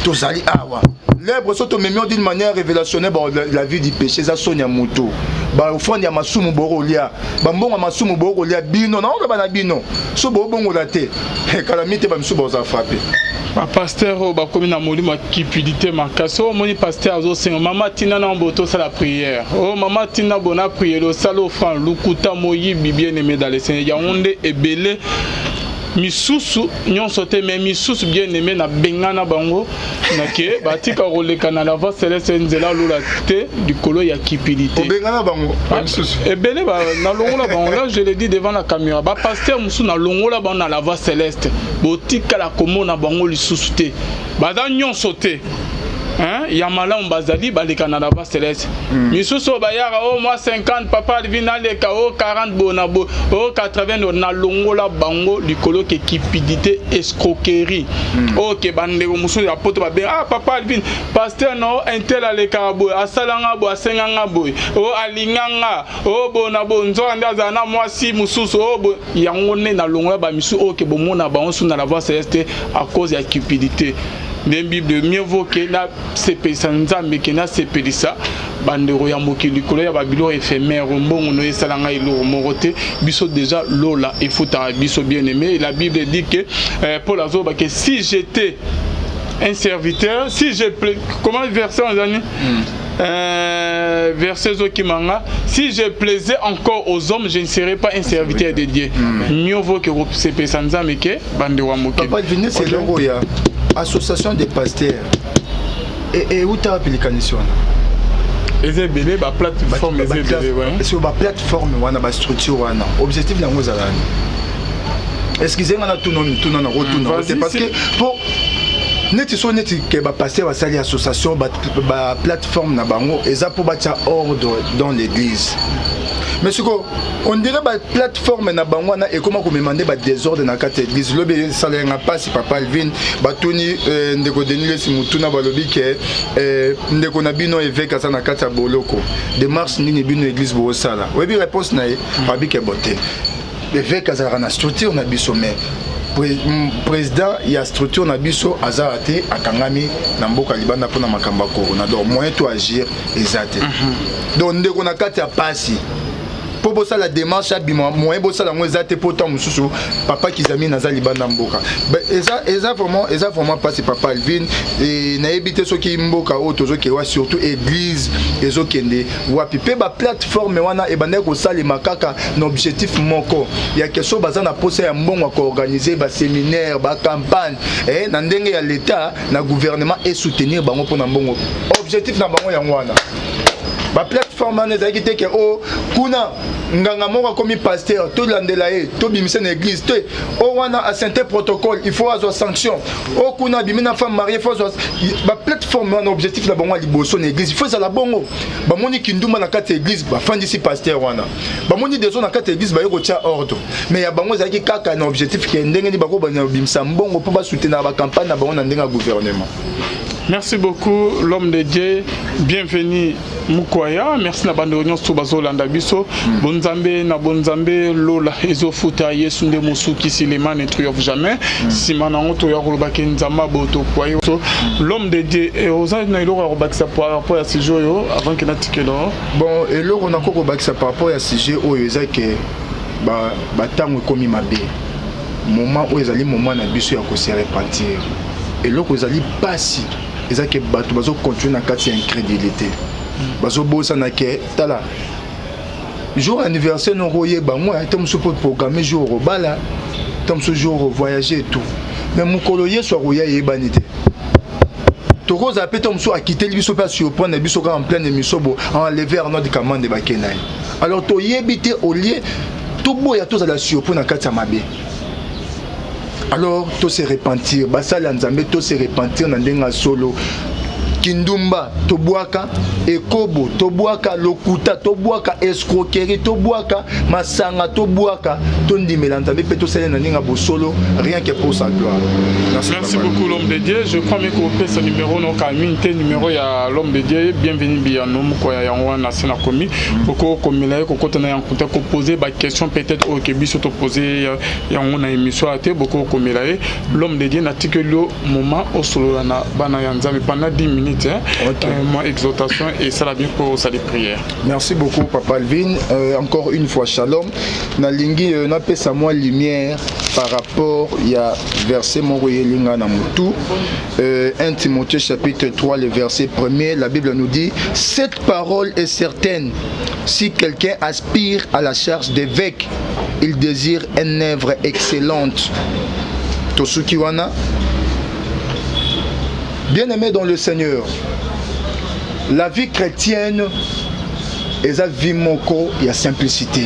Tozali awa. Lèpre soto mémoire d'une manière révélationnelle la vie du péché ça sonia moto. Ba ofandi ya masumu borolia. Ba mbonga masumu borolia bino na on ba bino. So bongo la te. Calamité ba msuba oza frapper. Ba pasteur ba komi na molimo cupidité makaso moni pasteur azo senga mama tina na mboto sala prière. Oh mama tina bona prière lo salo offrande lukuta moyi bien aimé dans le Seigneur. Ya onde ebele misusu nyonso te mais misusu bien aimé na bengana bango na ke batika roleka na la voix céleste nzela lola te du kolo ya cupidité. Bengana bango misusu. Ebele ba na longola bango là je le dis devant la caméra. Ba pasteur musu na longola bango na la voix céleste. Botika la komona bango lisusu te. Ba da nyonso te. Hein, Yamala Mbazali, baleka na la voix céleste. Misusu bayara au moins 50, papa Alvina leka au 40 bonabo, au 80 na longola bango likolo ke cupidité escroquerie. OK bande musu ya poto ba ah papa Alvin, pasteur no intel aleka bo, asalanga bo, asenganga bo, o alinganga, o bonabo nzo andaza na mwasi mususu o bo yangone na longola ba misu OK bo mona ba on na la voix céleste à cause de cupidité. Dans la Bible, mieux vaut que na CP Sanzambe que na CP ça bandero ya mokili kolo ya babilo éphémère mbongo no esalanga ilo morote biso déjà lola et futa biso bien aimé. La Bible dit que Paul azoba que si j'étais un serviteur, si je comment verset en année verset Zokimanga, si je plaisais encore aux hommes, je ne serais pas un serviteur de Dieu. Mieux vaut que CP Sanzambe que bandero mokili. Papa venez c'est logo ya association des pasteurs et où t'as appelé canison ezebele ba plateforme ezebele ouais sur ba plateforme wana ba structure wana objectif na ngozala excusez-moi na tout non na retourner c'est parce que pour neti so neti ke ba pasteur ba sali association ba plateforme na bango eza pour bâtir ordre dans l'église. Mais ce on dirait que la plateforme na bangwana et comment qu'on me demande ba désordre na kati église lobe salenga passe papa Alvin batuni ndeko denile simutuna balobi ke ndeko na bino évêque asa na kati ya boloko démarche nini bino église bo sala webi réponse na ye abi ke boté évêque asa na structure na biso mais président ya structure na biso azarate akangami na mboka libanda pona makamba ko na donc moyen to agir ezate donc ndeko na kati ya pasi pour ça la démarche à bima moyen pour ça la moins zate pour temps mususu papa kizami nazali banda mboka eza vraiment pas c'est papa Alvin et na éviter ce qui mboka auto zo ki wa surtout église ezo kende wa pipe ba plateforme wana e banda ko sala makaka na objectif moko ya keso bazana posa ya mbongo ko organiser ba séminaire ba campagne et na ndenge ya l'état na gouvernement et soutenir bango pour na mbongo objectif na bango ya ngwana ba plateforme wana ezaki te ke o kuna nganga moko komi pasteur to landela e to bimisa na église te o wana a certain protocole il faut avoir sanction o kuna bimina femme mariée faut ba plateforme wana objectif na bango liboso na église il faut ça la bongo ba moni kinduma na kati église ba fandi si pasteur wana ba moni des na kati église ba yoko tia ordre mais ya bango ezaki kaka na objectif ke ndenge ni bako bana bimisa mbongo po ba soutenir ba campagne na bango na ndenga gouvernement. Merci beaucoup l'homme de Dieu, bienvenue Mukwaya, merci na bande réunion sur bazolanda biso, bonzambe na bonzambe lola ezofuta yesu nde musuki silema ne triomphe jamais, simana onto ya kolobaki nzamba boto kwayo. L'homme de Dieu et oza na iloko robakisa par rapport à ce jour avant que na tikelo. Bon, et loko na ko robakisa par rapport à ce sujet oyo ezake ba tango komi mabe. Moment où ezali moment na biso ya ko se repentir. Et loko ezali pasi ezake bato bazo continuer na kati ya incrédulité. Bazo bosa na ke tala. Jour anniversaire no roye ba moi tom so pour programmer jour robala, tom so jour voyager et tout. Mais mukolo yeso roya yebanité. Toko za petom so a quitter biso pas sur prendre biso en pleine émission bo enlever notre commande de bakenai. Alors to yebité au lieu tout boya tous à la surprise na kati ya mabe. Alors tout se repentir, basala nzambe tout se repentir na ndenga solo. kindumba tobwaka, ekobo tobwaka, lokuta tobwaka, escroquerie tobwaka, masanga tobwaka, tondimela nzambe pe tosala na ninga bosolo, rien que pour sa gloire. Merci beaucoup l'homme de Dieu. Je crois que ce numéro non kaminte numéro ya l'homme de Dieu. Bienvenue bien nous ko ya wana sina komi. Poko komila ko kotana ya kuta ko poser ba question peut-être au kebi se poser ya on a émission à te beaucoup komila l'homme de Dieu n'a que le moment au solo na bana ya nzambe pendant 10 minutes moi exhortation et ça la bien pour ça les prières. Merci beaucoup papa Alvin. Encore une fois shalom. Na lingi na pesa moi lumière par rapport il y a verset mon linga na mutu 1 Timothée chapitre 3 le verset 1er, la Bible nous dit cette parole est certaine, si quelqu'un aspire à la charge d'évêque, il désire une œuvre excellente. Tosukiwana, bien-aimé dans le Seigneur, la vie chrétienne est la vie moko, il y a simplicité.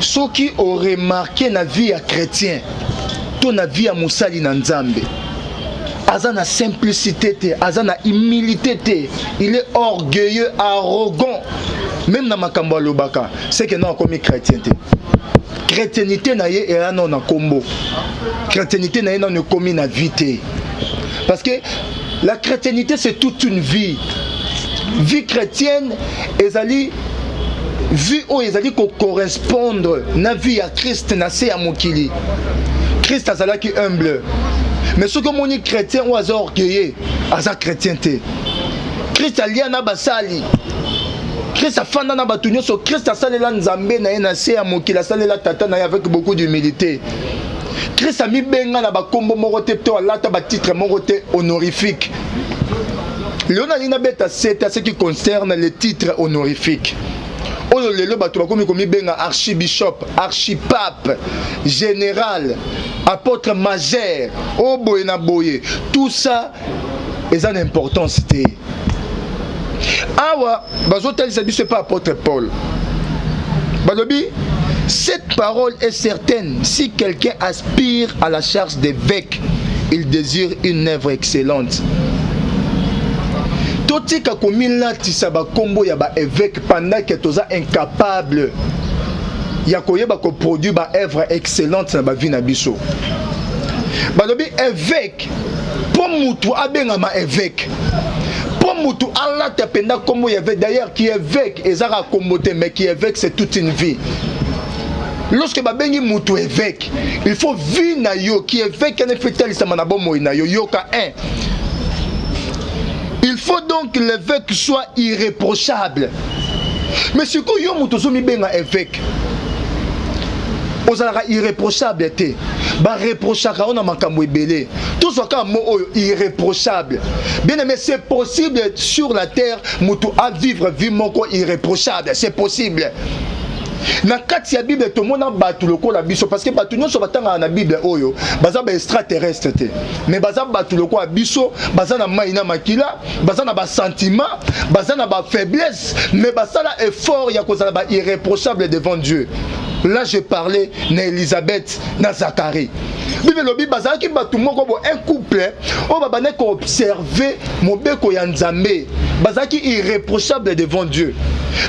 Ceux qui ont remarqué la vie à chrétien, ton avis à Moussali Nanzambe, Azana simplicité, Azana humilité, il est orgueilleux, arrogant. Même dans Makambo Lobaka, c'est que non comme chrétienté. Chrétienité naye et là non na combo. Chrétienité naye non commis na vité. Parce que la chrétienté c'est toute une vie. Vie chrétienne, ezali vie où ezali ko correspondre na vie à Christ na se ya mokili. Christ azala qui humble. Mais ce que mon chrétien ou aza orgueilleux, aza chrétienté. Christ alia na basali. Christ a fanda na batunyo so Christ a salela nzambe na na se ya mokili salela tata na avec beaucoup d'humilité. Christ a mis benga na ba kombo moko te to alata ba titre moko te honorifique. Léona lina beta c'est à ce qui concerne les titres honorifiques. Oyo lelo bato bakomi komi benga archibishop, archipape, général, apôtre majeur, oboye na boye. Tout ça est une importance. Awa, bazotel ça c'est pas apôtre Paul. Balobi, cette parole est certaine, si quelqu'un aspire à la charge d'évêque, il désire une œuvre excellente. Totika komila tisaba kombo ya ba évêque pendant que toza incapable ya koyeba ko produire ba œuvre excellente na ba vie na biso. Balobi évêque pour mutu abenga ma évêque. Pour mutu Allah te penda kombo ya évêque d'ailleurs qui évêque ezara kombote mais qui évêque c'est toute une vie. Lorsque babengi mutu évêque, il faut vie na yo qui évêque ne fait tel sama na bomo na yo yoka 1. Il faut donc que l'évêque soit irréprochable. Mais ce que yo mutozomi benga évêque, ozalaka irréprochable te. Ba reprochaka on a makambo ebele. Tout ce ka mo irréprochable. Bien aimé, c'est possible sur la terre mutu à vivre vie moko irréprochable, c'est possible. Na kati ya Bible to mona batu lokola biso parce que batu nyonso batanga na Bible oyo baza ba extraterrestre te mais baza batu lokola biso baza na mai na makila baza na ba sentiment baza na ba faiblesse mais baza la effort ya kozala ba irréprochable devant Dieu. Là je parlais na Elisabeth na Zacharie. Bible lobi baza ki batu moko bo un couple o ba bane ko observer mobeko ya Nzambe baza ki irréprochable devant Dieu.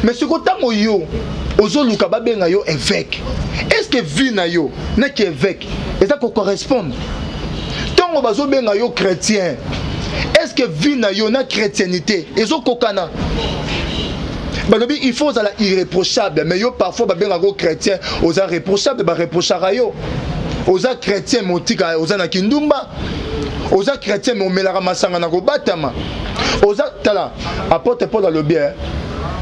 Mais ce que tango yo ozoluka babenga yo évêque. Est-ce que vie na yo na ki évêque et ça correspond? Tango bazo benga yo chrétien. Est-ce que vie na yo na chrétienité ezo kokana? Balobi il faut la irréprochable mais yo parfois babenga go chrétien oza réprochable ba reprochara yo. Oza chrétien motika oza na kindumba. Oza chrétien mais omelaka masanga na ko batama. Oza tala apôtre Paul alobi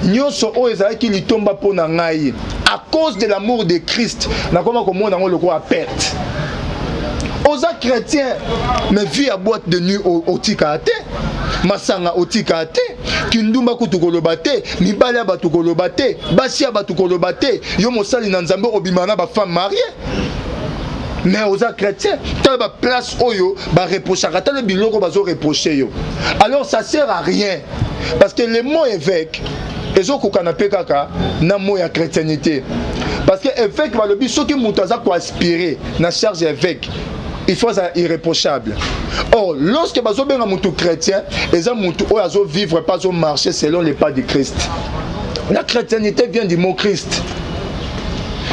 nyonso o ezalaki litomba pona ngai à cause de l'amour de Christ nakoma komona ngo loko a perte. Oza chrétien mais vie à boîte de nuit au tikate masanga au tikate kindumba kutukoloba te mibale ba tukoloba te basi ba tukoloba te yo mosali na Nzambe obimana ba femme mariée. Mais aux chrétiens, tu as place oyo, ba reprochaka, tu as le biloko bazo reprocher yo. Alors ça sert à rien parce que le mot évêque ezo ko kanapé kaka na mot ya chrétienté. Parce que évêque va le bi soki mutaza ko aspirer na charge évêque. il faut être irréprochable. Or, lorsque bazo benga mutu chrétien, les gens mutu oyazo vivre pas au marcher selon les pas de Christ. La chrétienté vient du mot Christ.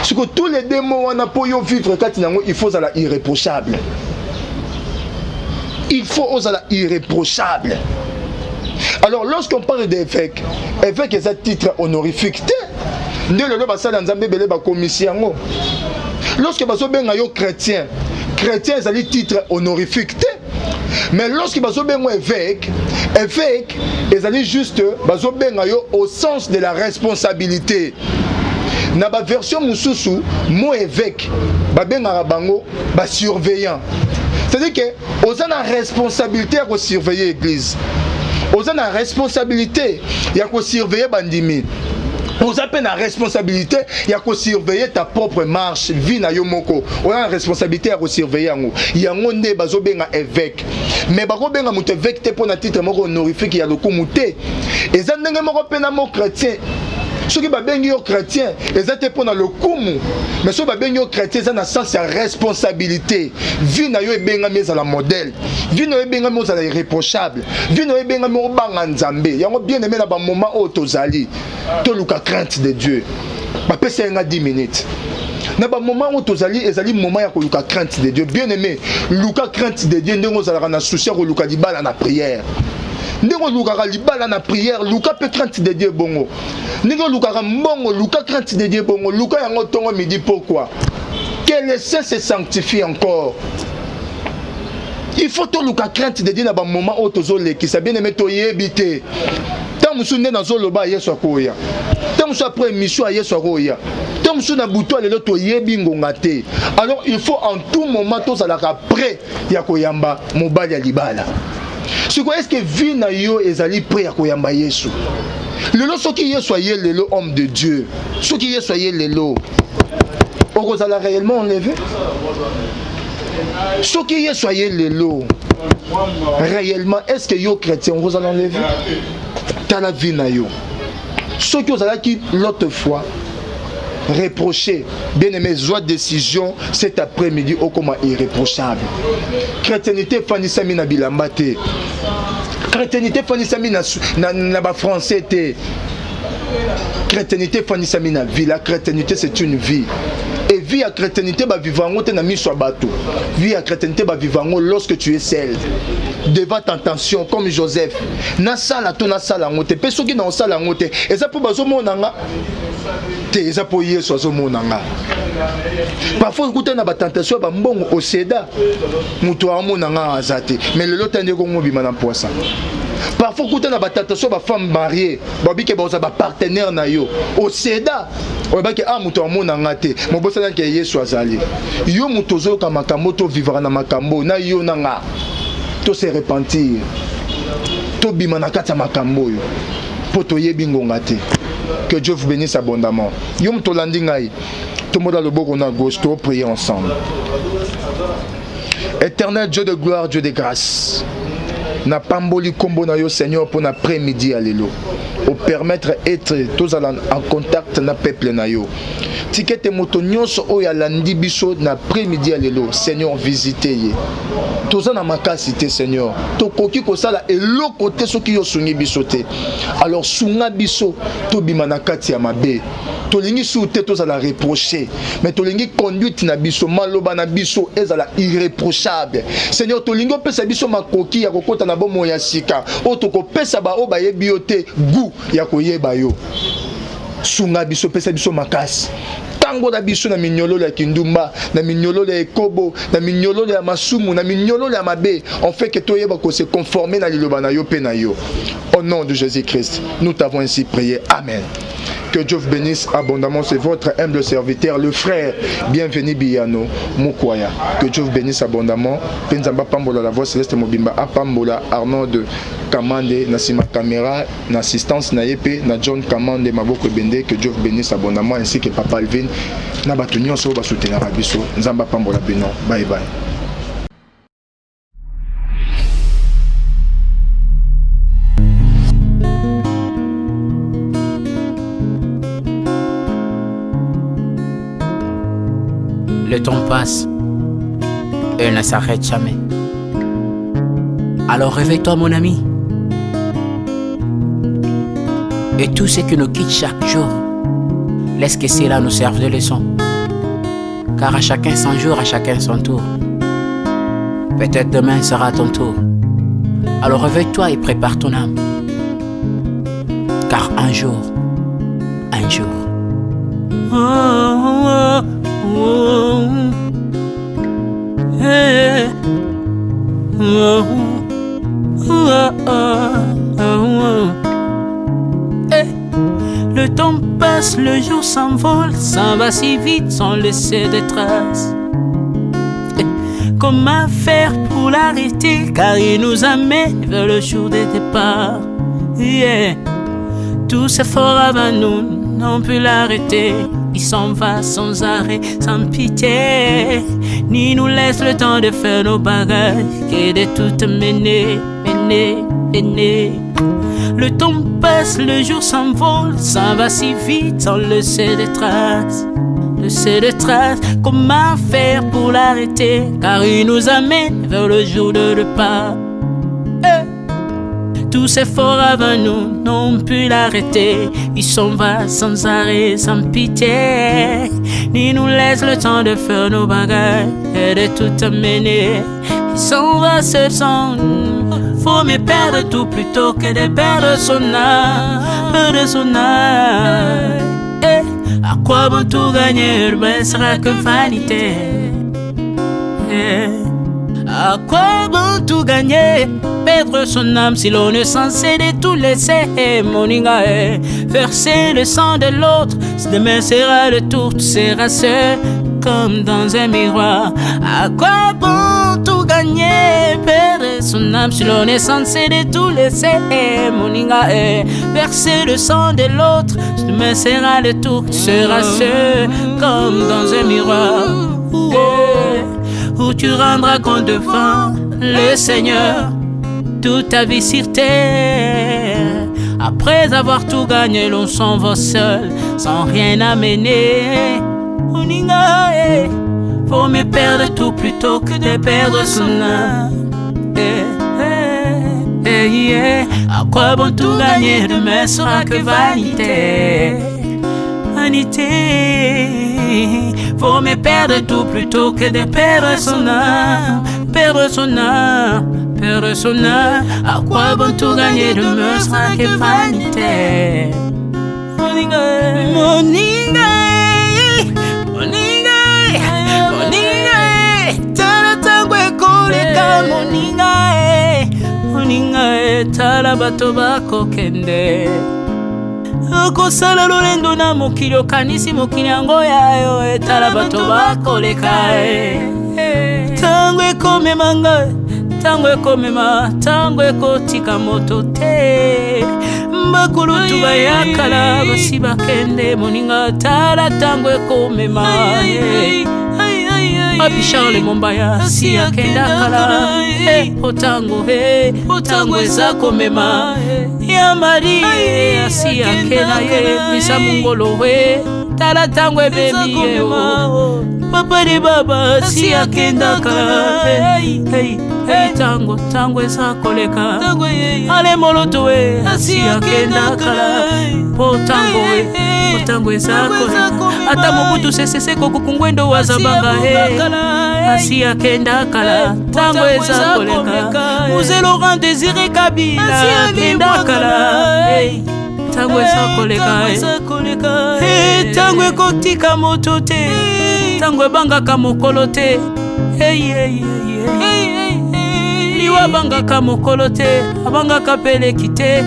Ce que tous les démons on a pour vivre quand il faut être irréprochable. Il faut être irréprochable. Alors, lorsqu'on parle d'évêque, évêque est un titre honorifique. Lorsque bazo benga yo chrétien, chrétien est un titre honorifique. Mais lorsque bazo benga évêque est un juste bazo benga yo au sens de la responsabilité. Na ba version mususu, mo évêque, ba benga bango ba surveillant. C'est-à-dire que aux la responsabilité à surveiller l'église. Aux la responsabilité à surveiller bandimi. Aux la responsabilité à surveiller ta propre marche, vie na yo moko. Aux la responsabilité à surveiller yango. Yango nde bazo benga évêque. Mais bako benga mutu évêque te pour na titre moko honorifique ya lokomuté. Et ça ndenge moko pena mo chrétien. Ceux qui sont chrétiens, ils étaient pour le kumu. Mais ceux qui sont chrétiens, ils ont un sens de responsabilité. Vie na yo ebenga mise à la modèle. Vie na yo ebenga mise à la irréprochable. Vie na yo ebenga mise à nzambe. Yango bien aimé na ba moment où tozali. To luka crainte de Dieu. Ba pesa nga 10 minutes. Na ba moment où tozali ezali moment ya ko luka crainte de Dieu. Bien aimé, luka crainte de Dieu ndenge ozala na souci ko luka libala na prière. Ndenge lukaka libala na prière, luka pe crainte de Dieu bongo. Ndenge lukaka mbongo, luka crainte de Dieu bongo. Luka yango tongo midi pourquoi? Que le Saint se sanctifie encore. Il faut to luka crainte de Dieu na ba moment où tozole qui ça bien aimé to yebité. Tant musu nde na zoloba yeso akoya. Tant musu après mission yeso akoya. Tant musu na buto lelo to yebi ngonga te. Alors il faut en tout moment to salaka prêt ya koyamba mobali ya libala. Est-ce que vie na yo ezali prêt à koyamba Yesu? Lelo soki Yesu aye lelo homme de Dieu. Soki Yesu aye lelo. Okozala réellement enlevé? Soki Yesu aye lelo. Réellement, est-ce que yo chrétien okozala enlevé? T'as la vie na yo. Soki ozala ki l'autre fois reprocher, bien aimé, soit décision cet après-midi au comment irréprochable. Chrétienté fanisami na bilambate. Chrétienté fanisami na ba français te. Chrétienté fanisami na vie. La chrétienté c'est une vie. Et vie à chrétienté ba vivango te na miso bateau. Vie à chrétienté ba vivango lorsque tu es seul. Devant tentation comme Joseph. Na sala to na sala ngote. Pesoki na sala ngote. Et ça pour bazo monanga. Eza po Yesu azomonanga. Parfois écouter na ba tentation ba mbongo au seda. Mutu amonanga azate. Mais le lot ande ko ngobima na poisa. Parfois écouter na ba tentation ba femme mariée, ba bike ba ba partenaire na yo. Au seda, o ba ke mutu amonanga te. Mo bosana ke Yesu azali. Yo mutu zo ka makambo to vivre na makambo na yo nanga. To se repentir. To bima na kata makambo yo. Poto yebi ngonga te. Que Dieu vous bénisse abondamment. Yom tolandingai. Tout le monde a le beau qu'on a gauche. Tout prier ensemble. Éternel Dieu de gloire, Dieu de grâce. Na pamboli kombo na yo Seigneur pour l'après-midi alléluia. Au permettre être tous en contact na peuple na yo. Tikete motonyos o ya landi biso na après-midi alléluia. Seigneur visitez ye. Tous en makasité Seigneur. To koki ko sala eloko te soki yo sungi biso te. Alors sunga biso to bimana kati ya mabe. To lingi sou te to la reprocher. Mais to lingi conduite na biso maloba na biso ezala irréprochable. Seigneur to lingi pesa biso makoki ya kokota na bomo ya sika. O to ko pesa ba o ba yebi yo te gu ya koyeba yo. Sunga biso pesa biso makasi. Tango na biso na minyololo ya kindumba, na minyololo ya ekobo, na minyololo ya masumu, na minyololo ya mabe, on fait que toyeba ko se conformer na liloba na yo pe na yo. Au nom de Jésus-Christ, nous t'avons ainsi prié. Amen. Que Dieu vous bénisse abondamment. C'est votre humble serviteur, le frère. Bienvenue Biyano Mukwaya. Que Dieu vous bénisse abondamment. Penzamba Pambola, la voix céleste Mobimba, Apambola, Arnaud de Kamande, Nasima Caméra, l'assistance Nayepe, na John Kamande, Maboko Bende. Que Dieu vous bénisse abondamment, ainsi que Papa Alvin. Nabatunyon so ba soutenir Rabiso. Nzamba Pambola Beno. Bye bye. Le temps passe elle ne s'arrête jamais. Alors réveille-toi mon ami. Et tout ce qui nous quitte chaque jour, laisse que cela nous serve de leçon. Car à chacun son jour, à chacun son tour. Peut-être demain sera ton tour. Alors réveille-toi et prépare ton âme. Car un jour, oh, oh, oh, hey, oh, oh, oh, oh. Hey. Le temps passe, le jour s'envole, s'en va si vite sans laisser de traces. Hey. Comment faire pour l'arrêter, car il nous amène vers le jour de départ. Yeah. Tout s'effort avant nous, n'ont pu l'arrêter. Il s'en va sans arrêt, sans pitié, ni nous laisse le temps de faire nos bagages, que de tout mener. Le temps passe, le jour s'envole, s'en va si vite sans laisser de traces. Comment faire pour l'arrêter, car il nous amène vers le jour de départ. Tous ces forts avant nous n'ont pu l'arrêter. Il s'en va sans arrêt, sans pitié, ni nous laisse le temps de faire nos bagages et de tout amener. Il s'en va seul sans nous. Faut mieux perdre tout plutôt que de perdre son âme, à quoi bon tout gagner, ne sera que vanité. À quoi bon tout gagner, perdre son âme si l'on est censé de tout laisser. Mon inga, verser le sang de l'autre, demain sera le tour, tu seras seul comme dans un miroir. À quoi bon tout gagner, perdre son âme si l'on est censé de tout laisser. Mon inga, verser le sang de l'autre, demain sera le tour, tu seras seul comme dans un miroir. Où tu rendras compte devant le Seigneur toute ta vie sur terre. Après avoir tout gagné, l'on s'en va seul, sans rien amener. Faut mieux perdre tout plutôt que de perdre son âme. À quoi bon tout gagner, demain sera que vanité. Faut mieux perdre tout plutôt que de perdre son âme. À quoi bon tout gagner, demain sera que vanité. Moninga, tala bato bako kende. Kosala lolendo na mokili okanisi mokili yango yayo, etala bato bakoleka. Tango ekomema ngai, tango ekomema, tango ekotika moto te. Bakulutu bayakala basi bakende, moninga tala tango ekomema. Papi Charles Mombaya si akenda kala. Otango eza komema. Ya Marie si akenda ye misa mungolo we. Tala tango ebebi ye o. Papa de baba si akenda kala. Tango eza koleka. Ale moloto we si akenda kala. Tango eza koleka. Ata mobutu sesese kokukungwendo wazabanga asi akenda kala. Tango eza koleka. Mzee Laurent Désiré Kabila akenda kala. Tango eza koleka. Tango ekotika moto te, tango ebangaka mokolo te. Liwa bangaka mokolo te, abangaka peleki te.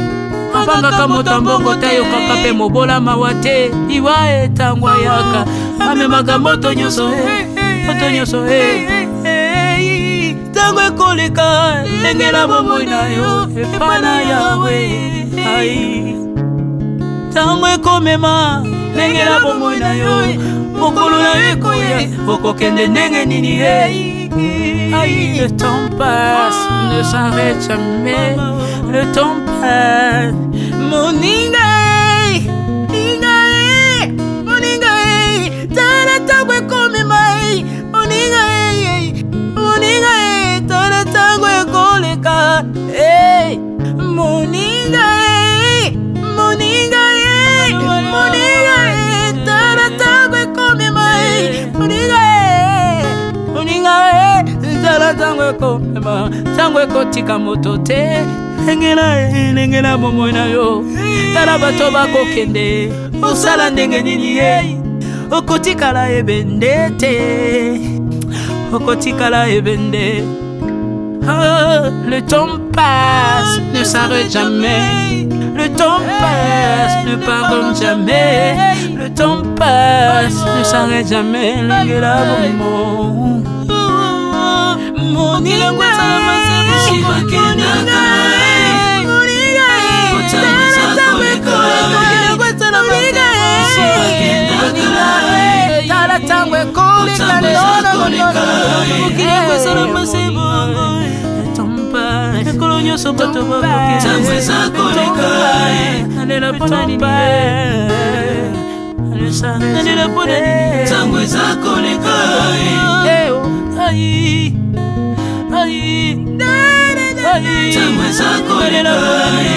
Abangaka motambongo te, yokaka pe mobola mawa te. Liwa tango yaka amemaka moto nyonso tango ekoleka, lengela bomoi na yo epana yawe. Tango ekomema, lengela bomoi na yo mokolo na yo ekoya, okokende ndenge nini. Le temps passe, ne s'arrête jamais. Le temps passe. Moninga, moninga, tala tango ekomema. Moninga, tango ekotika moto te engela bomoi na yo tala bato bakokende osala ndenge nini ye okotikala ebende te okotikala ebende. Le temps passe, ne s'arrête jamais. Le temps passe, ne pardonne jamais. Le temps passe, ne s'arrête jamais. L'engela bomo. Moni lengwa salama shiva kendaka. Tala tango kolika no. Kolonyo sobato bakoke tangwe zako lekai nalela pona nini nalela pona nini tangwe zako lekai ai tangwe zako lekai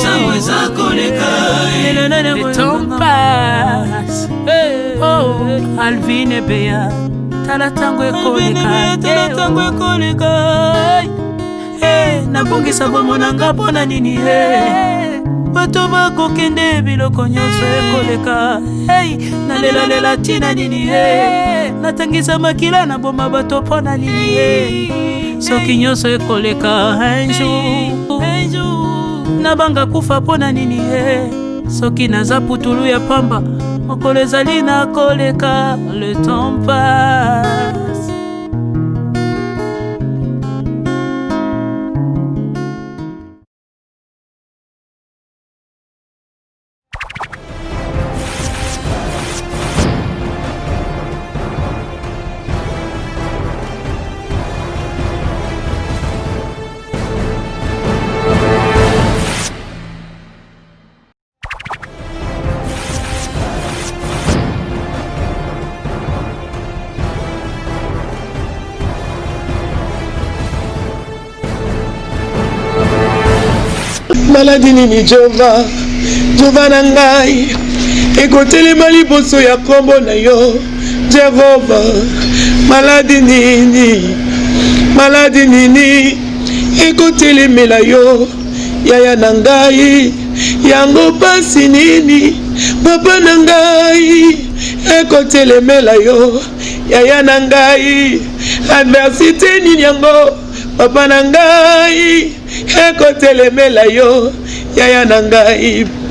tangwe zako lekai le temps passe. Oh Alvin et Béa tala tango ekoleka nabongisa bomonanga mpona nini bato bakokende biloko nyonso ekoleka nalelalela ntina nini natangisa makila na boma bato mpona nini soki nyonso ekoleka un jour nabanga kufa mpona nini soki naza putulu ya pamba mokolo ezali na koleka. Le temps passe. Maladi nini Jehova na ngai ekotelema liboso ya kombo na yo Jehova. Maladi nini ekotelemela yo yaya na ngai yango pasi nini papa na ngai ekotelemela yo yaya na ngai adversité nini yango papa na ngai ekotelemela yo yaya na ngai.